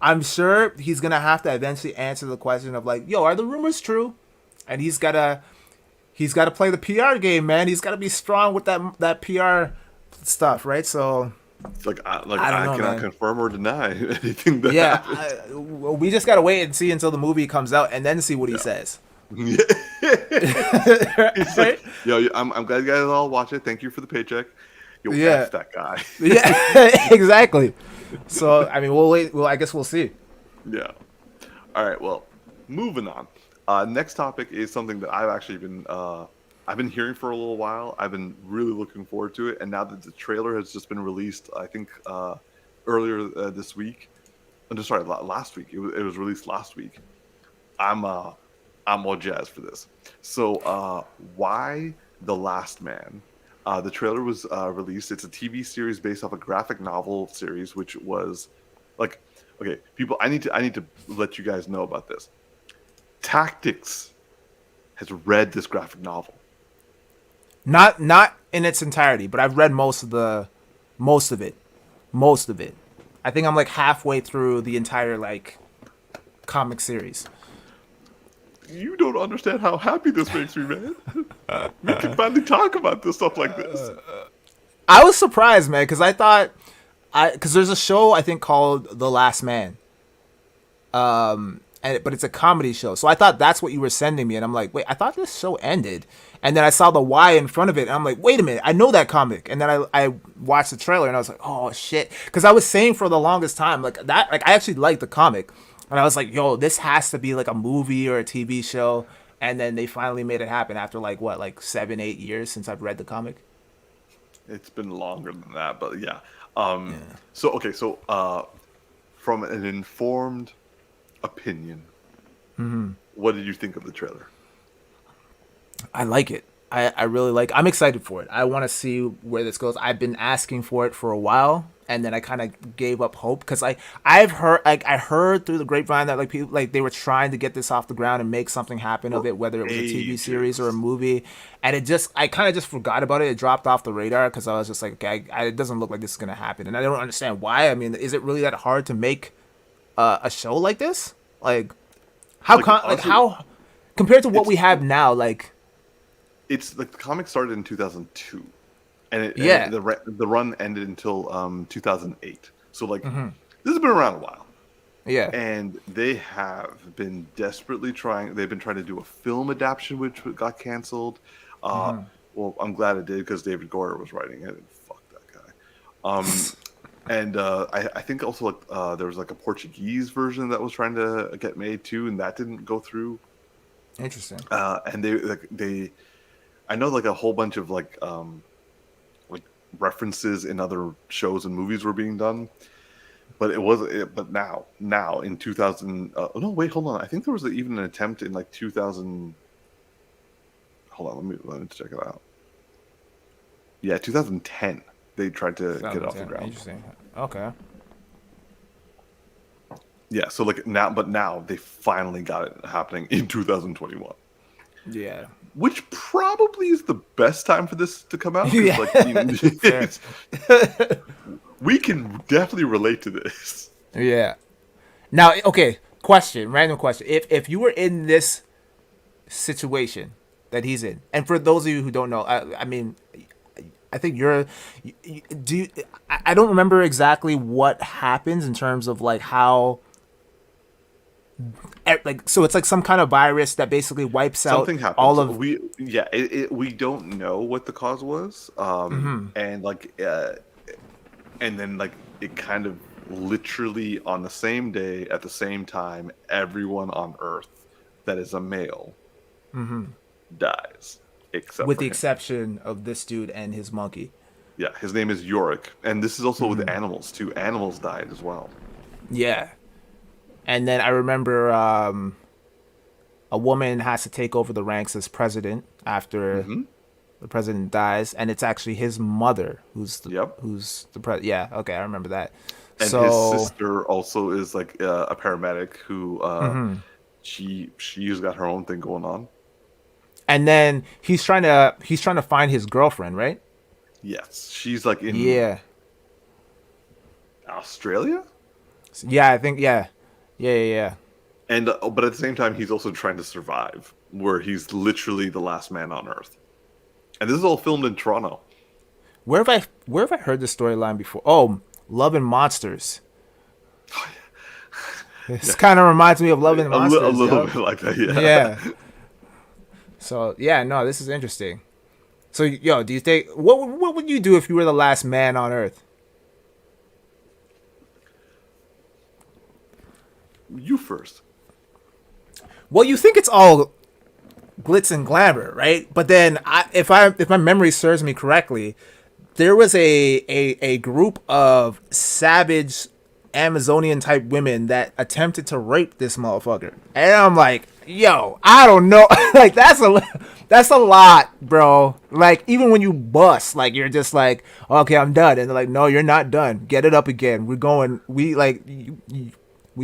I'm sure he's gonna have to eventually answer the question of like, yo, are the rumors true? And he's gotta play the PR game, man. He's gotta be strong with that PR stuff, right? So It's like I don't I know, cannot man. confirm or deny anything that Yeah, happens. we just gotta wait and see until the movie comes out and then see what he Yeah. says. Yeah. He's Right? like, yo, I'm glad you guys all watch it. Thank you for the paycheck. Yo, Yeah. F that guy. Yeah, exactly. So I mean, we'll wait. Well, I guess we'll see. Yeah. All right. Well, moving on. Next topic is something that I've been hearing for a little while. I've been really looking forward to it, and now that the trailer has just been released, I think earlier this week. I'm just sorry, last week. It was released last week. I'm all jazzed for this. So, why The Last Man? The trailer was released. It's a TV series based off a graphic novel series, which was like, okay, people. I need to let you guys know about this. Tactix has read this graphic novel. Not in its entirety, but I've read most of it. Most of it. I think I'm like halfway through the entire like comic series. You don't understand how happy this makes me, man. We can finally talk about this stuff like this. I was surprised, man, because I thought because there's a show I think called The Last Man. But it's a comedy show. So I thought that's what you were sending me, and I'm like, wait, I thought this show ended. And then I saw the Y in front of it, and I'm like, wait a minute, I know that comic. And then I watched the trailer, and I was like, oh shit, because I was saying for the longest time like that, like I actually liked the comic, and I was like, yo, this has to be like a movie or a TV show. And then they finally made it happen after like what, like 7-8 years since I've read the comic. It's been longer than that, but yeah. So okay, so from an informed opinion, what did you think of the trailer? I like it. I really like. I'm excited for it. I want to see where this goes. I've been asking for it for a while, and then I kind of gave up hope because I've heard I heard through the grapevine that like people like they were trying to get this off the ground and make something happen of For it, whether it was a TV series or a ages. movie, and I kind of just forgot about it. It dropped off the radar because I was just like, okay, it doesn't look like this is gonna happen, and I don't understand why. I mean, is it really that hard to make a show like this? Like Honestly, how compared to what it's we have now, like. it's like the comic started in 2002, and Yeah. the run ended until 2008. So like this has been around a while, Yeah. and they have been desperately trying. They've been trying to do a film adaptation, which got canceled. Well, I'm glad it did because David Goyer was writing it. And fuck that guy. And I think also like there was like a Portuguese version that was trying to get made too, and that didn't go through. Interesting. And they I know like a whole bunch of like references in other shows and movies were being done, but but now in 2000 no wait hold on, I think there was even an attempt in like 2000. Hold on, let me check it out. Yeah, 2010 they tried to get it off the ground. Interesting. Okay. Yeah, so like now they finally got it happening in 2021. Yeah. Which probably is the best time for this to come out. 'Cause, Yeah. like, we can definitely relate to this. Yeah. Now, okay. Random question. If you were in this situation that he's in, and for those of you who don't know, I mean, I think do you, I don't remember exactly what happens in terms of like how. Like so, it's like some kind of virus that basically wipes out Something happened. all of. We don't know what the cause was. And like and then like it kind of literally on the same day at the same time, everyone on Earth that is a male dies, except With for the him. exception of this dude and his monkey. Yeah, his name is Yorick, and this is also with animals too. Animals died as well. Yeah. And then I remember a woman has to take over the ranks as president after the president dies, and it's actually his mother who's the president. Yeah, okay, I remember that. And So his sister also is like a paramedic who she's got her own thing going on. and then he's trying to find his girlfriend, right? Yes, she's like in Yeah. Australia. Yeah, I think yeah. And but at the same time, he's also trying to survive, where he's literally the last man on Earth. And this is all filmed in Toronto. Where have I heard this storyline before? Oh, Love and Monsters. This kind of reminds me of Love and Monsters. A little bit like that, yeah. Yeah. So yeah, no, this is interesting. So yo, do you think what would you do if you were the last man on Earth? You first. Well, you think it's all glitz and glamour, right? But then, if my memory serves me correctly, there was a group of savage Amazonian type women that attempted to rape this motherfucker, and I'm like, yo, I don't know, like that's a lot, bro. Like even when you bust, like you're just like, okay, I'm done, and they're like, no, you're not done. Get it up again. We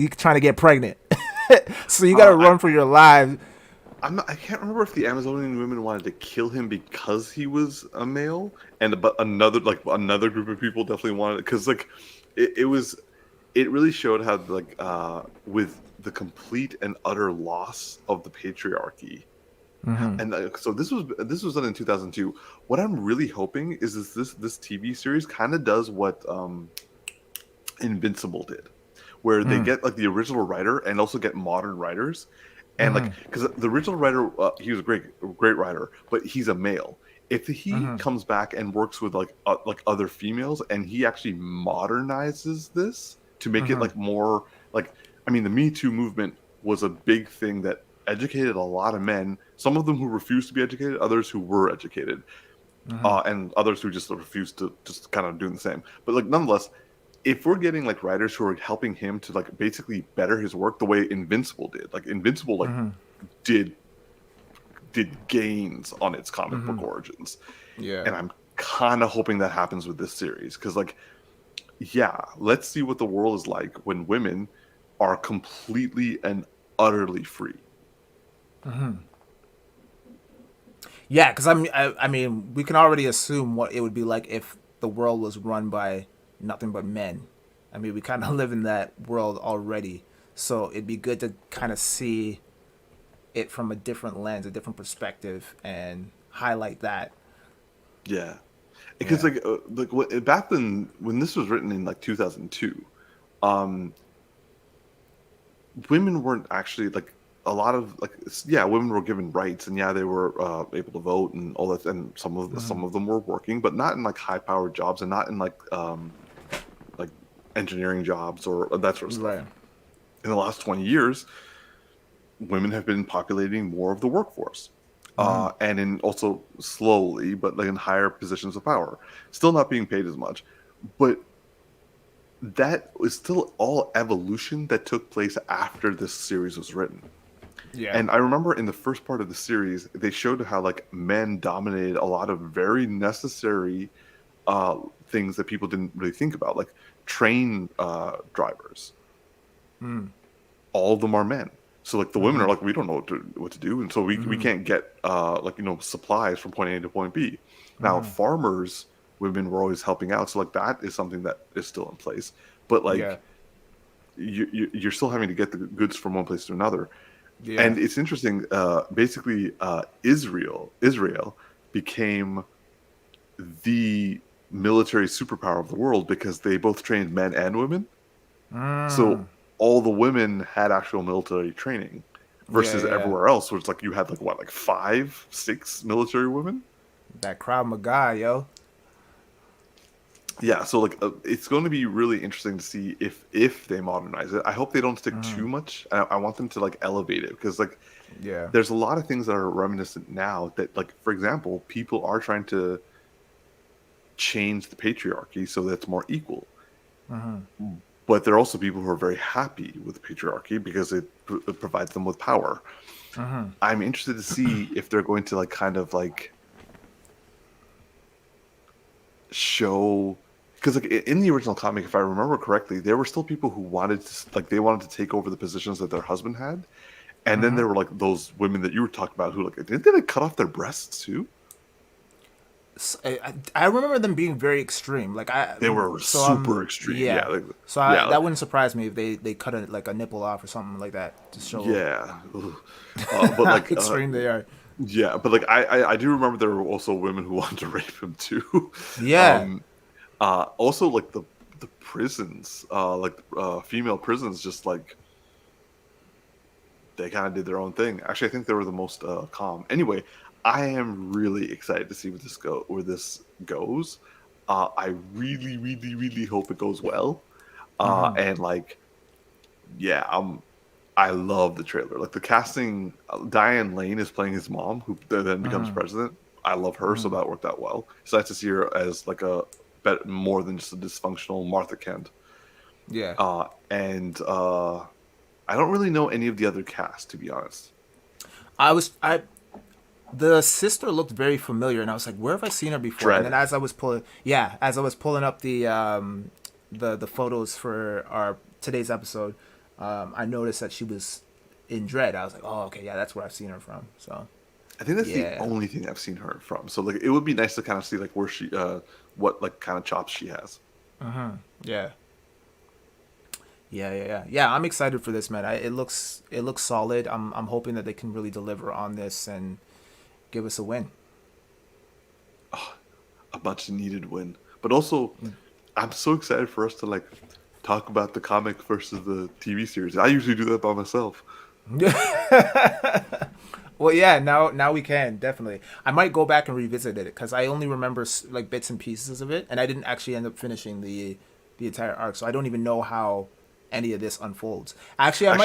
trying to get pregnant. So you got to run for your lives. I can't remember if the Amazonian women wanted to kill him because he was a male, but another group of people definitely wanted it because like it really showed how like with the complete and utter loss of the patriarchy. And so this was done in 2002. What I'm really hoping is this TV series kind of does what Invincible did, where they get like the original writer and also get modern writers, and like because the original writer he was a great writer, but he's a male. If he comes back and works with like other females and he actually modernizes this to make it like more like, I mean, the Me Too movement was a big thing that educated a lot of men, some of them who refused to be educated, others who were educated, and others who just refused to just kind of doing the same. But like nonetheless, if we're getting like writers who are helping him to like basically better his work the way Invincible did, like Invincible like did did gains on its comic book origins. Yeah. And I'm kind of hoping that happens with this series because, like, yeah, let's see what the world is like when women are completely and utterly free. Yeah, because I mean, we can already assume what it would be like if the world was run by nothing but men. I mean, we kind of live in that world already, so it'd be good to kind of see it from a different lens, a different perspective, and highlight that. Yeah, because back then when this was written in like 2002, um, women weren't actually like a lot of like yeah, women were given rights and yeah, they were able to vote and all that, and some of them were working, but not in like high powered jobs and not in like engineering jobs or that sort of stuff. Right. In the last 20 years, women have been populating more of the workforce. And in also slowly, but like in higher positions of power, still not being paid as much. But that was still all evolution that took place after this series was written. Yeah. And I remember in the first part of the series, they showed how like men dominated a lot of very necessary things that people didn't really think about, like train drivers. All of them are men. So like the women are like, we don't know what to do, and so we can't get supplies from point A to point B. Now farmers, women were always helping out, so like that is something that is still in place. But like Yeah. you're still having to get the goods from one place to another. Yeah. And it's interesting. Basically, Israel became the military superpower of the world because they both trained men and women. So all the women had actual military training versus everywhere else, where it's like you had like what, like 5, 6 military women. That Krav Maga, yo. Yeah, so like it's going to be really interesting to see if they modernize it. I hope they don't stick too much. I want them to like elevate it because like Yeah. there's a lot of things that are reminiscent now that, like, for example, people are trying to change the patriarchy so that it's more equal. But there are also people who are very happy with patriarchy because it provides them with power. I'm interested to see if they're going to like kind of like show, because like in the original comic, if I remember correctly, there were still people who wanted to like they wanted to take over the positions that their husband had, and then there were like those women that you were talking about who like didn't they like cut off their breasts too? I remember them being very extreme. Like They were super extreme. Yeah. Like, So that wouldn't surprise me if they cut like a nipple off or something like that to show but like how extreme they are. Yeah, but like I do remember there were also women who wanted to rape him too. Yeah. Also like the prisons, female prisons, just like they kind of did their own thing. Actually, I think they were the most calm. Anyway, I am really excited to see where this goes. I really, really, really hope it goes well. And like, yeah, I love the trailer. Like the casting, Diane Lane is playing his mom, who then becomes president. I love her, so that worked out well. So nice to see her as like more than just a dysfunctional Martha Kent. Yeah. And I don't really know any of the other cast, to be honest. The sister looked very familiar, and I was like, where have I seen her before? Dread. And then as I was pulling up the photos for our today's episode, I noticed that she was in Dread. I was like, oh, okay, yeah, that's where I've seen her from. So I think that's the only thing I've seen her from. So like, it would be nice to kind of see like where she, what like kind of chops she has. Yeah. Yeah, I'm excited for this, man. It looks solid. I'm hoping that they can really deliver on this and give us a win. A much needed win. But also, I'm so excited for us to like talk about the comic versus the TV series. I usually do that by myself. Well, yeah, now we can, definitely. I might go back and revisit it because I only remember like bits and pieces of it, and I didn't actually end up finishing the entire arc, so I don't even know how any of this unfolds. Actually, I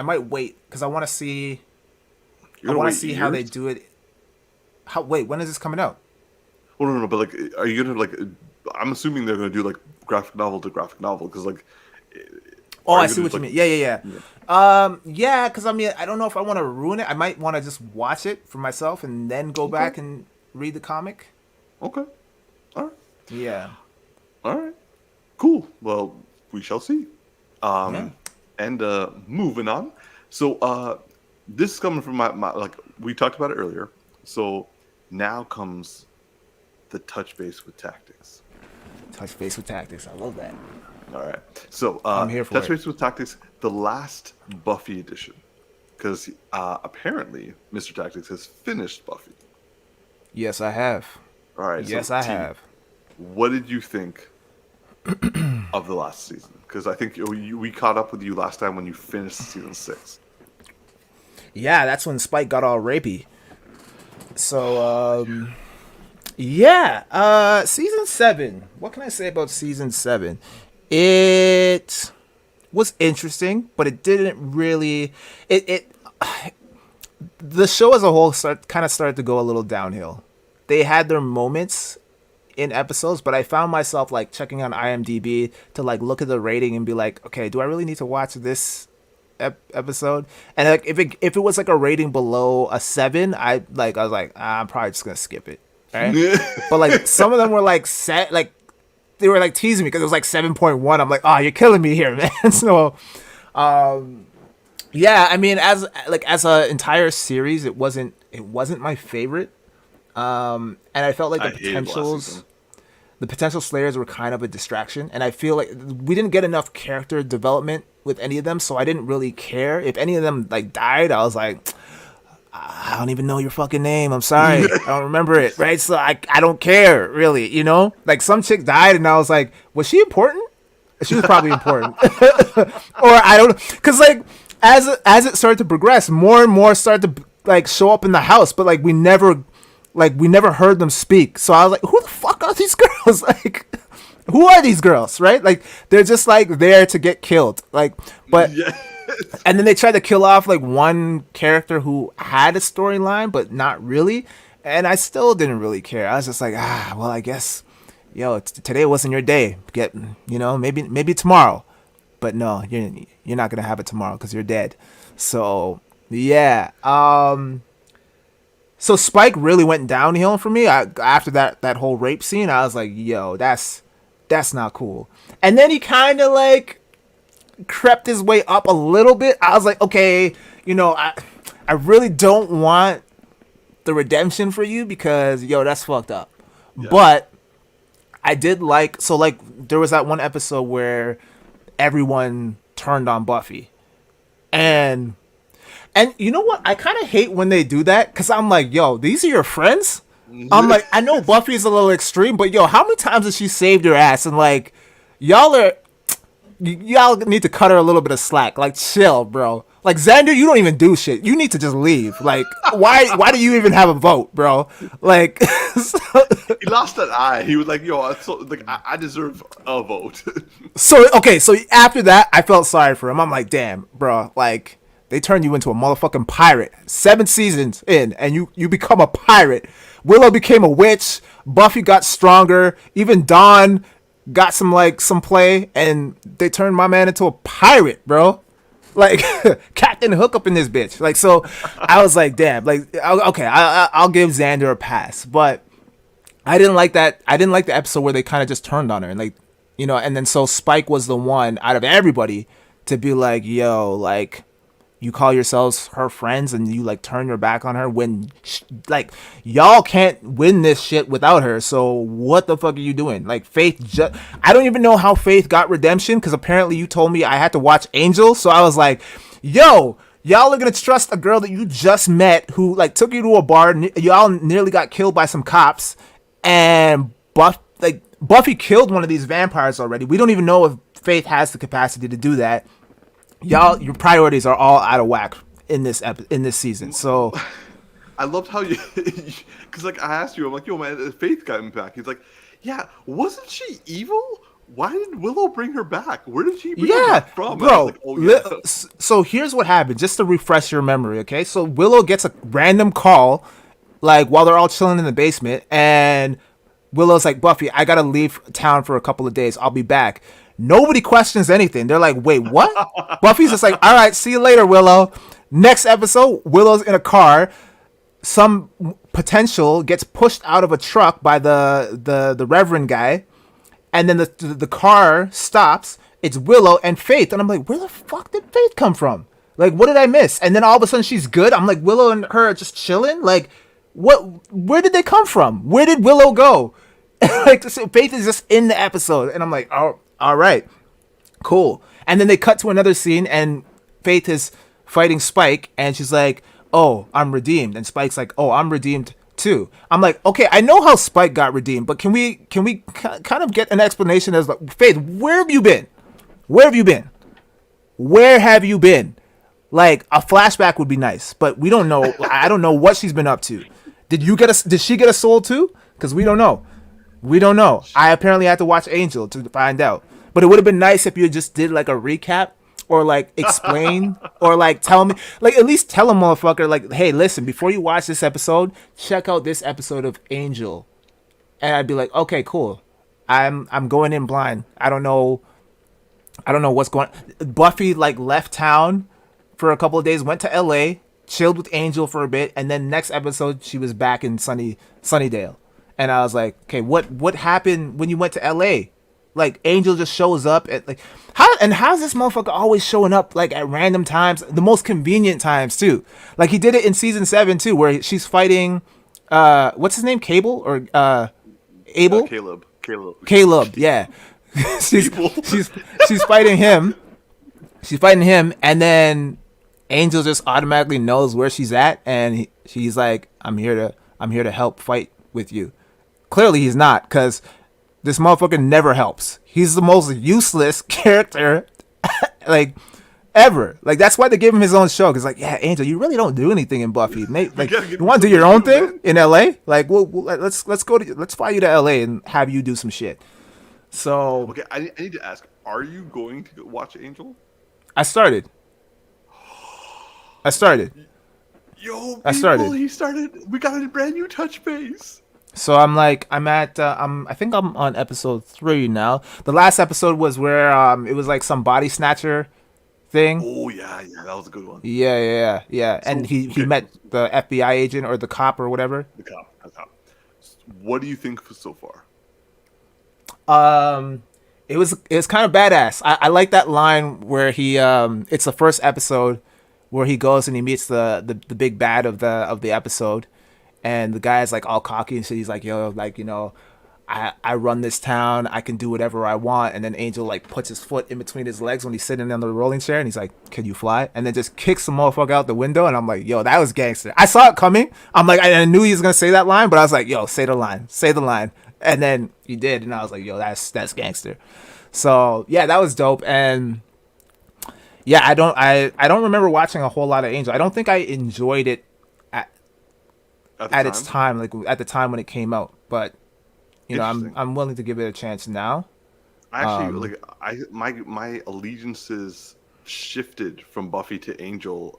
might wait because I want to see. I want to see how they do it. When is this coming out? Well, no, but like, are you gonna like? I'm assuming they're gonna do like graphic novel to graphic novel because like. Oh, I see what you mean. Yeah. Yeah. Yeah, because I mean, I don't know if I want to ruin it. I might want to just watch it for myself and then go back and read the comic. Okay. All right. Yeah. All right. Cool. Well, we shall see. Yeah. And moving on. So this is coming from my like we talked about it earlier. So now comes the touch base with Tactix. Touch base with Tactics. I love that. All right. So I'm here for touch it. base with Tactix, the last Buffy edition, because apparently Mr. Tactix has finished Buffy. Yes, I have. All right. Yes, so, I T, have. What did you think of the last season? Because I think we caught up with you last time when you finished season 6. Yeah, that's when Spike got all rapey. So, yeah, season 7. What can I say about season 7? It was interesting, but it didn't really. The show as a whole kind of started to go a little downhill. They had their moments in episodes, but I found myself like checking on IMDb to like look at the rating and be like, okay, do I really need to watch this episode? And like if it was like a rating below a 7, I was like, I'm probably just gonna skip it. Right? But like some of them were like they were like teasing me because it was like 7.1. I'm like, oh, you're killing me here, man. So, yeah, I mean, as a entire series, it wasn't my favorite. And I felt like the potential slayers were kind of a distraction, and I feel like we didn't get enough character development with any of them, so I didn't really care if any of them like died. I was like, I don't even know your fucking name. I'm sorry, I don't remember it. Right, so I don't care really. You know, like some chick died, and I was like, was she important? She was probably important, or I don't, because like as it started to progress, more and more started to like show up in the house, but like we never heard them speak. So I was like, who the fuck are these girls? Like, who are these girls? Right? Like, they're just like there to get killed. Like, but, and then they tried to kill off like one character who had a storyline, but not really. And I still didn't really care. I was just like, well, I guess, today wasn't your day. Maybe tomorrow. But no, you're not going to have it tomorrow because you're dead. So, yeah. So Spike really went downhill for me after that whole rape scene. I was like, yo, that's not cool. And then he kind of like crept his way up a little bit. I was like, okay, I really don't want the redemption for you because, that's fucked up. Yeah. But I did there was that one episode where everyone turned on Buffy. And you know what? I kind of hate when they do that because I'm like, yo, these are your friends? I'm like, I know Buffy's a little extreme, but yo, how many times has she saved your ass? And like, y'all need to cut her a little bit of slack. Like, chill, bro. Like, Xander, you don't even do shit. You need to just leave. Like, why do you even have a vote, bro? Like, he lost an eye. He was like, yo, I deserve a vote. So after that, I felt sorry for him. I'm like, damn, bro, like, they turned you into a motherfucking pirate. 7 seasons in, and you become a pirate. Willow became a witch. Buffy got stronger. Even Dawn got some play, and they turned my man into a pirate, bro. Like, Captain Hook up in this bitch. Like, so I was like, damn. Like, okay, I'll give Xander a pass, but I didn't like that. I didn't like the episode where they kind of just turned on her, and like, and then so Spike was the one out of everybody to be like, yo, like, you call yourselves her friends and you like turn your back on her when like y'all can't win this shit without her. So what the fuck are you doing? Like Faith, I don't even know how Faith got redemption because apparently you told me I had to watch Angel. So I was like, yo, y'all are gonna trust a girl that you just met who like took you to a bar. Y'all nearly got killed by some cops, and Buffy killed one of these vampires already. We don't even know if Faith has the capacity to do that. Y'all, your priorities are all out of whack in this season. So, I loved how you, because like I asked you, I'm like, yo, man, Faith got him back. He's like, yeah, wasn't she evil? Why did Willow bring her back? Where did she bring her back from? Bro. Like, oh, yeah. So here's what happened, just to refresh your memory, okay? So Willow gets a random call, like while they're all chilling in the basement, and Willow's like, Buffy, I gotta leave town for a couple of days. I'll be back. Nobody questions anything. They're like, wait, what? Buffy's just like, all right, see you later, Willow. Next episode, Willow's in a car. Some potential gets pushed out of a truck by the Reverend guy, and then the car stops. It's Willow and Faith, and I'm like, where the fuck did Faith come from? Like, what did I miss? And then all of a sudden she's good. I'm like, Willow and her are just chilling. Like, what? Where did they come from? Where did Willow go? Like, so Faith is just in the episode, and I'm like, oh, all right, cool. And then they cut to another scene, and Faith is fighting Spike, and she's like, oh, I'm redeemed. And Spike's like, oh, I'm redeemed too. I'm like, okay, I know how Spike got redeemed, but can we kind of get an explanation as like, Faith, where have you been? Where have you been? Where have you been? Like, a flashback would be nice, but we don't know. I don't know what she's been up to. Did she get a soul too? Because we don't know. We don't know. I apparently had to watch Angel to find out. But it would have been nice if you just did like a recap, or like explain, or like tell me, like at least tell a motherfucker like, hey, listen, before you watch this episode, check out this episode of Angel. And I'd be like, okay, cool. I'm going in blind. I don't know what's going on. Buffy like left town for a couple of days, went to LA, chilled with Angel for a bit, and then next episode she was back in Sunnydale. And I was like, okay, what happened when you went to LA? Like, Angel just shows up at like, how's this motherfucker always showing up like at random times, the most convenient times too? Like, he did it in season 7 too, where she's fighting what's his name, Cable or Abel? Caleb, yeah. she's fighting him. She's fighting him, and then Angel just automatically knows where she's at, and she's like, I'm here to help fight with you. Clearly he's not, because this motherfucker never helps. He's the most useless character like ever. Like, that's why they give him his own show, because like, yeah, Angel, you really don't do anything in Buffy. Like, you want to do your own thing in LA? Like, well, let's fly you to LA and have you do some shit. So okay, I need to ask, are you going to watch Angel? I started. Yo, people, he started. We got a brand new Touchbase. So I think I'm on episode 3 now. The last episode was where it was like some body snatcher thing. Oh yeah, that was a good one. Yeah. So, and he met the FBI agent or the cop or whatever. The cop. What do you think so far? It was kind of badass. I like that line where he it's the first episode where he goes and he meets the big bad of the episode, and the guy's like all cocky and shit. He's like, yo, like, you know, I run this town, I can do whatever I want. And then Angel like puts his foot in between his legs when he's sitting on the rolling chair, and he's like, can you fly? And then just kicks the motherfucker out the window. And I'm like, yo, that was gangster. I saw it coming. I'm like, I knew he was gonna say that line, but I was like, yo, say the line. And then he did, and I was like, yo, that's gangster. So yeah, that was dope. And yeah, I don't remember watching a whole lot of Angel. I don't think I enjoyed it at its time, like at the time when it came out. But you know, I'm willing to give it a chance now. I actually my allegiances shifted from Buffy to Angel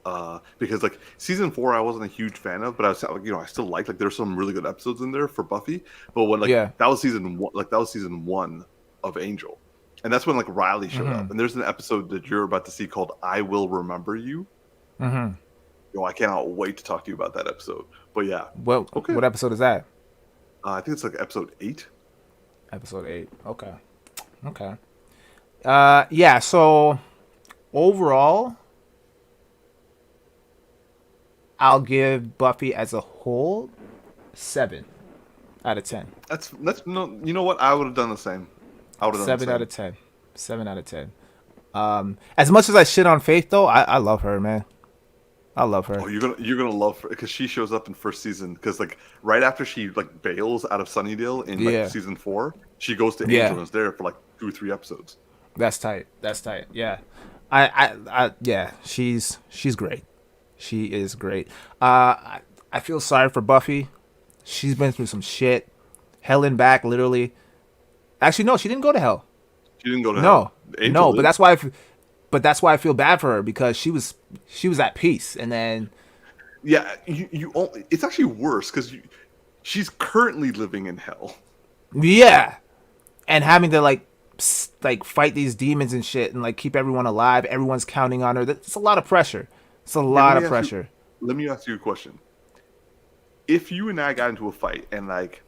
because like season 4 I wasn't a huge fan of, but I was like, you know, I still liked, like, there's some really good episodes in there for Buffy. But when that was season 1 of Angel. And that's when like Riley showed up. And there's an episode that you're about to see called I Will Remember You. Mm-hmm. You know, I cannot wait to talk to you about that episode. But yeah. Well, okay. What episode is that? I think it's like episode 8. Episode 8. Okay. Yeah, so overall, I'll give Buffy as a whole 7 out of 10. That's no, you know what? I would have done the same. I would have done 7 out of 10. 7 out of 10. As much as I shit on Faith, though, I love her, man. I love her. Oh, you're gonna love her because she shows up in first season. Because like right after she like bails out of Sunnydale in like season 4, she goes to Angel and is there for like 2 or 3 episodes. That's tight. Yeah. Yeah. She's great. She is great. I feel sorry for Buffy. She's been through some shit. Hell and back, literally. Actually, no, she didn't go to hell. She didn't go to hell. No, but that's why I feel bad for her, because she was at peace, and then it's actually worse because she's currently living in hell. Yeah, and having to like like fight these demons and shit, and like keep everyone alive. Everyone's counting on her. It's a lot of pressure. It's a lot of pressure. Let me ask you a question. If you and I got into a fight and like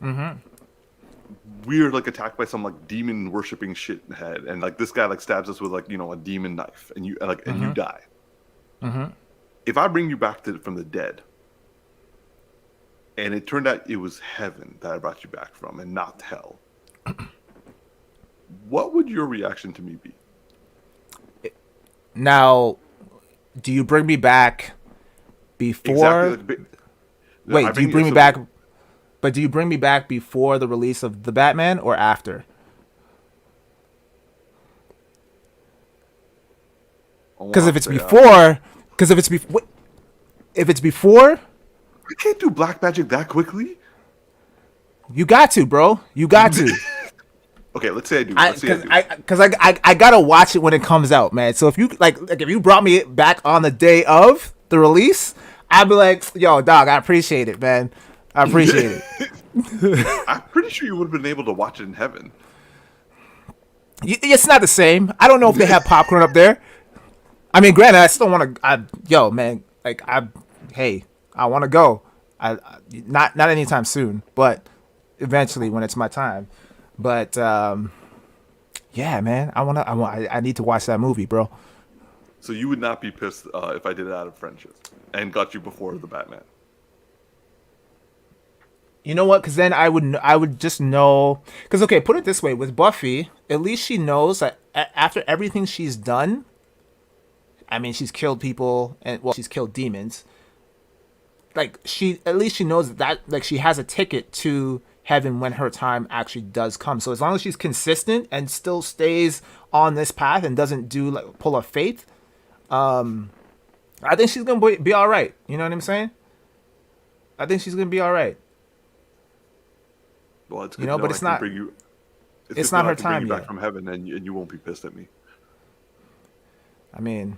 we're like attacked by some like demon worshipping shithead, and like this guy like stabs us with like a demon knife, and you and you die. If I bring you back from the dead, and it turned out it was heaven that I brought you back from, and not hell, what would your reaction to me be? Now, do you bring me back before? Exactly. Wait, do you bring me back? But do you bring me back before the release of the Batman or after? Because if it's before, if it's before, I can't do black magic that quickly. You got to, bro. You got to. Okay, let's say I do. Because I gotta watch it when it comes out, man. So if you like if you brought me back on the day of the release, I'd be like, yo, dog, I appreciate it, man. I appreciate it. I'm pretty sure you would have been able to watch it in heaven. It's not the same. I don't know if they have popcorn up there. I mean, granted, I still want to. Yo, man, like hey, I want to go. Not anytime soon, but eventually when it's my time. But yeah, man, I need to watch that movie, bro. So you would not be pissed if I did it out of friendship and got you before the Batman. You know what? Because then I would just know. Because okay, put it this way: with Buffy, at least she knows that after everything she's done. I mean, she's killed people and she's killed demons. Like at least she knows that like she has a ticket to heaven when her time actually does come. So as long as she's consistent and still stays on this path and doesn't pull a Faith, I think she's gonna be all right. You know what I'm saying? I think she's gonna be all right. Well, it's good but it's not. It's not her time yet. Back from heaven, and you won't be pissed at me. I mean,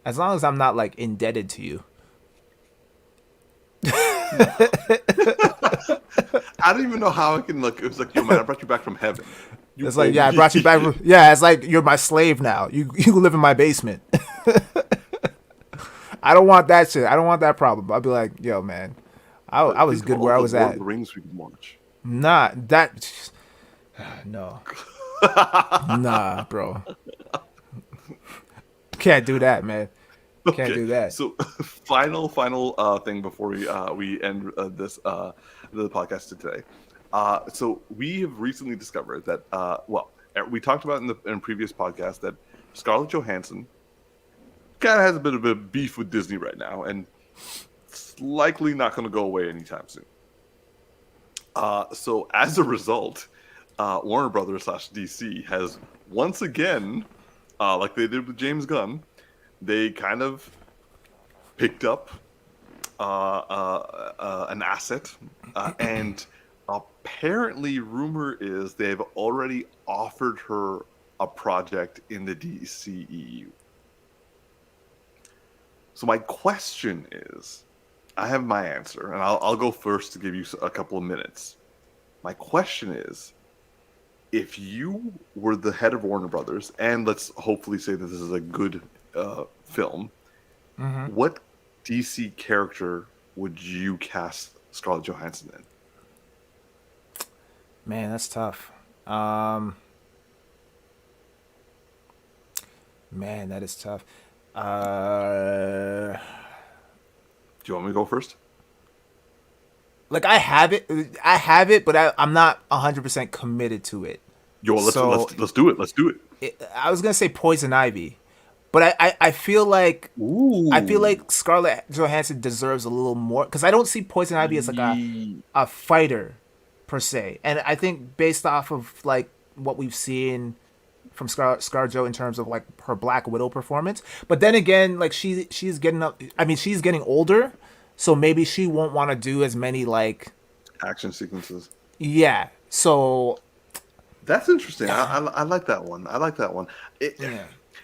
as long as I'm not like indebted to you. I don't even know how I can look. It was like, yo, man, I brought you back from heaven. It's like, yeah, I brought you back. Yeah, it's like you're my slave now. You live in my basement. I don't want that shit. I don't want that problem. I'll be like, yo, man, I was good where I was at. The rings we can watch. Nah, that. No. Nah, bro. Can't do that, man. Can't do that. So, final thing before we end this the podcast today. So we have recently discovered that we talked about in the previous podcast that Scarlett Johansson kind of has a bit of a beef with Disney right now, and it's likely not going to go away anytime soon. So as a result, Warner Brothers / DC has once again, like they did with James Gunn, they kind of picked up an asset, and apparently rumor is they've already offered her a project in the DCEU. So my question is, I have my answer, and I'll go first to give you a couple of minutes. My question is, if you were the head of Warner Brothers, and let's hopefully say that this is a good film, what DC character would you cast Scarlett Johansson in? Man, that's tough. Man, that is tough. Do you want me to go first? Like I have it, but I'm not 100% committed to it. Yo, let's do it. Let's do it. I was gonna say Poison Ivy, but I feel like Scarlett Johansson deserves a little more because I don't see Poison Ivy as like a fighter per se, and I think based off of like what we've seen from ScarJo in terms of like her Black Widow performance, but then again, like she's getting up. I mean, she's getting older, so maybe she won't want to do as many like action sequences. Yeah, so that's interesting. I like that one.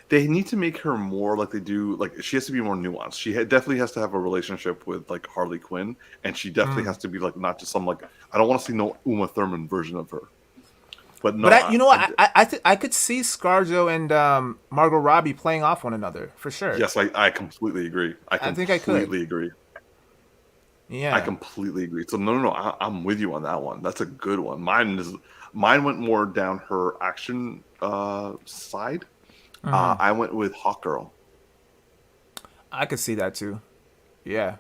They need to make her more like they do. Like she has to be more nuanced. She definitely has to have a relationship with like Harley Quinn, and she definitely has to be like not just some like I don't want to see no Uma Thurman version of her. But no, But you know what? I could see ScarJo and Margot Robbie playing off one another for sure. yes, I completely agree. I think I could. Agree. Yeah. I completely agree. So no, I'm with you on that one. That's a good one. Mine went more down her action side. I went with Hawk Girl. I could see that too. Yeah.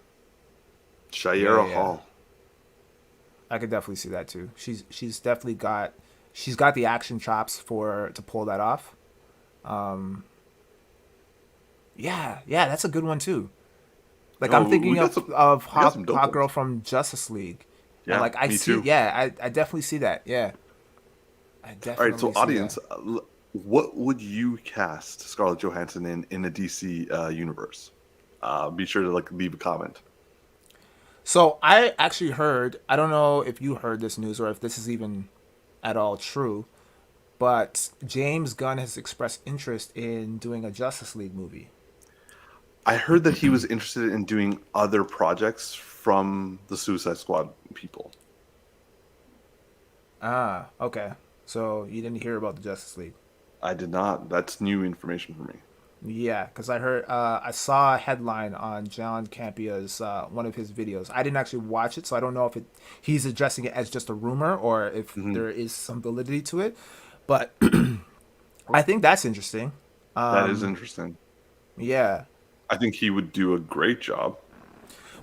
Shayera Hall. I could definitely see that too. She's definitely got the action chops to pull that off. Yeah, that's a good one too. Like I'm thinking of Hawk Girl from Justice League. Yeah, and like I see. Too. Yeah, I definitely see that. Yeah. I definitely. All right, so audience, what would you cast Scarlett Johansson in a DC universe? Be sure to leave a comment. So I actually heard. I don't know if you heard this news or if this is even at all true, but James Gunn has expressed interest in doing a Justice League movie. I heard that he was interested in doing other projects from the Suicide Squad people. Ah, okay. So you didn't hear about the Justice League? I did not. That's new information for me. Yeah, because I saw a headline on John Campia's one of his videos. I didn't actually watch it, so I don't know if he's addressing it as just a rumor or if there is some validity to it. But I think that's interesting. That is interesting. Yeah. I think he would do a great job.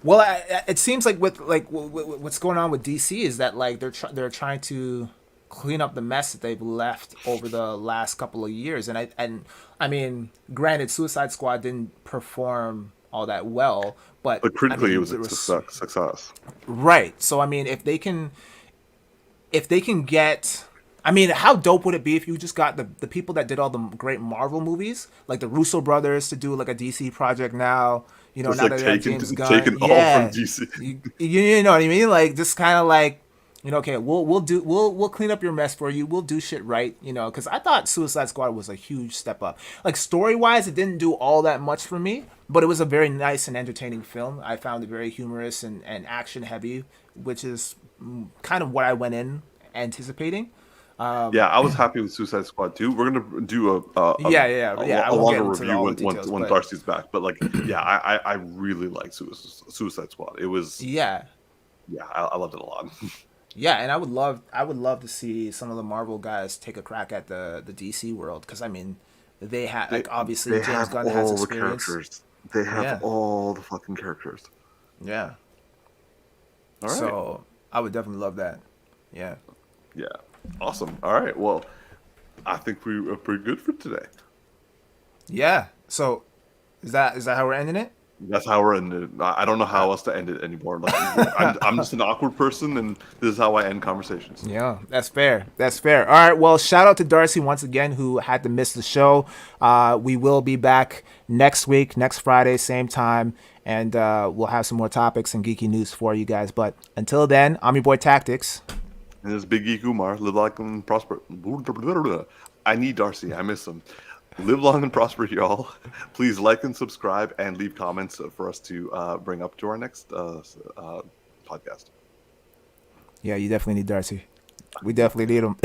Well, it seems like with what's going on with DC is that they're trying to clean up the mess that they've left over the last couple of years, and I mean, granted, Suicide Squad didn't perform all that well, but critically, it was a success. Right. So I mean, if they can get. I mean, how dope would it be if you just got the people that did all the great Marvel movies, like the Russo brothers, to do like a DC project now? You know, just now that they have James Gunn, taken all from DC. You know what I mean? Like just kind of like, you know, okay, we'll clean up your mess for you. We'll do shit right, you know, because I thought Suicide Squad was a huge step up. Like story wise, it didn't do all that much for me, but it was a very nice and entertaining film. I found it very humorous and action heavy, which is kind of what I went in anticipating. Yeah, I was happy with Suicide Squad too. We're gonna do a longer review when Darcy's back. But I really like Suicide Squad. It was I loved it a lot. Yeah, and I would love to see some of the Marvel guys take a crack at the DC world, because I mean they have obviously James Gunn has experience. Characters. They have all the fucking characters. Yeah. All right. So I would definitely love that. Yeah. Yeah. Awesome. All right. Well, I think we are pretty good for today. Yeah. So, is that how we're ending it? That's how we're ending it. I don't know how else to end it anymore. I'm just an awkward person, and this is how I end conversations. Yeah, that's fair. All right. Well, shout out to Darcy once again, who had to miss the show. We will be back next week, next Friday, same time, and we'll have some more topics and geeky news for you guys. But until then, I'm your boy Tactix. And this Big Geek Umar. Live long and prosper. I need Darcy. I miss him. Live long and prosper, y'all. Please like and subscribe and leave comments for us to bring up to our next podcast. Yeah, you definitely need Darcy. We definitely need him.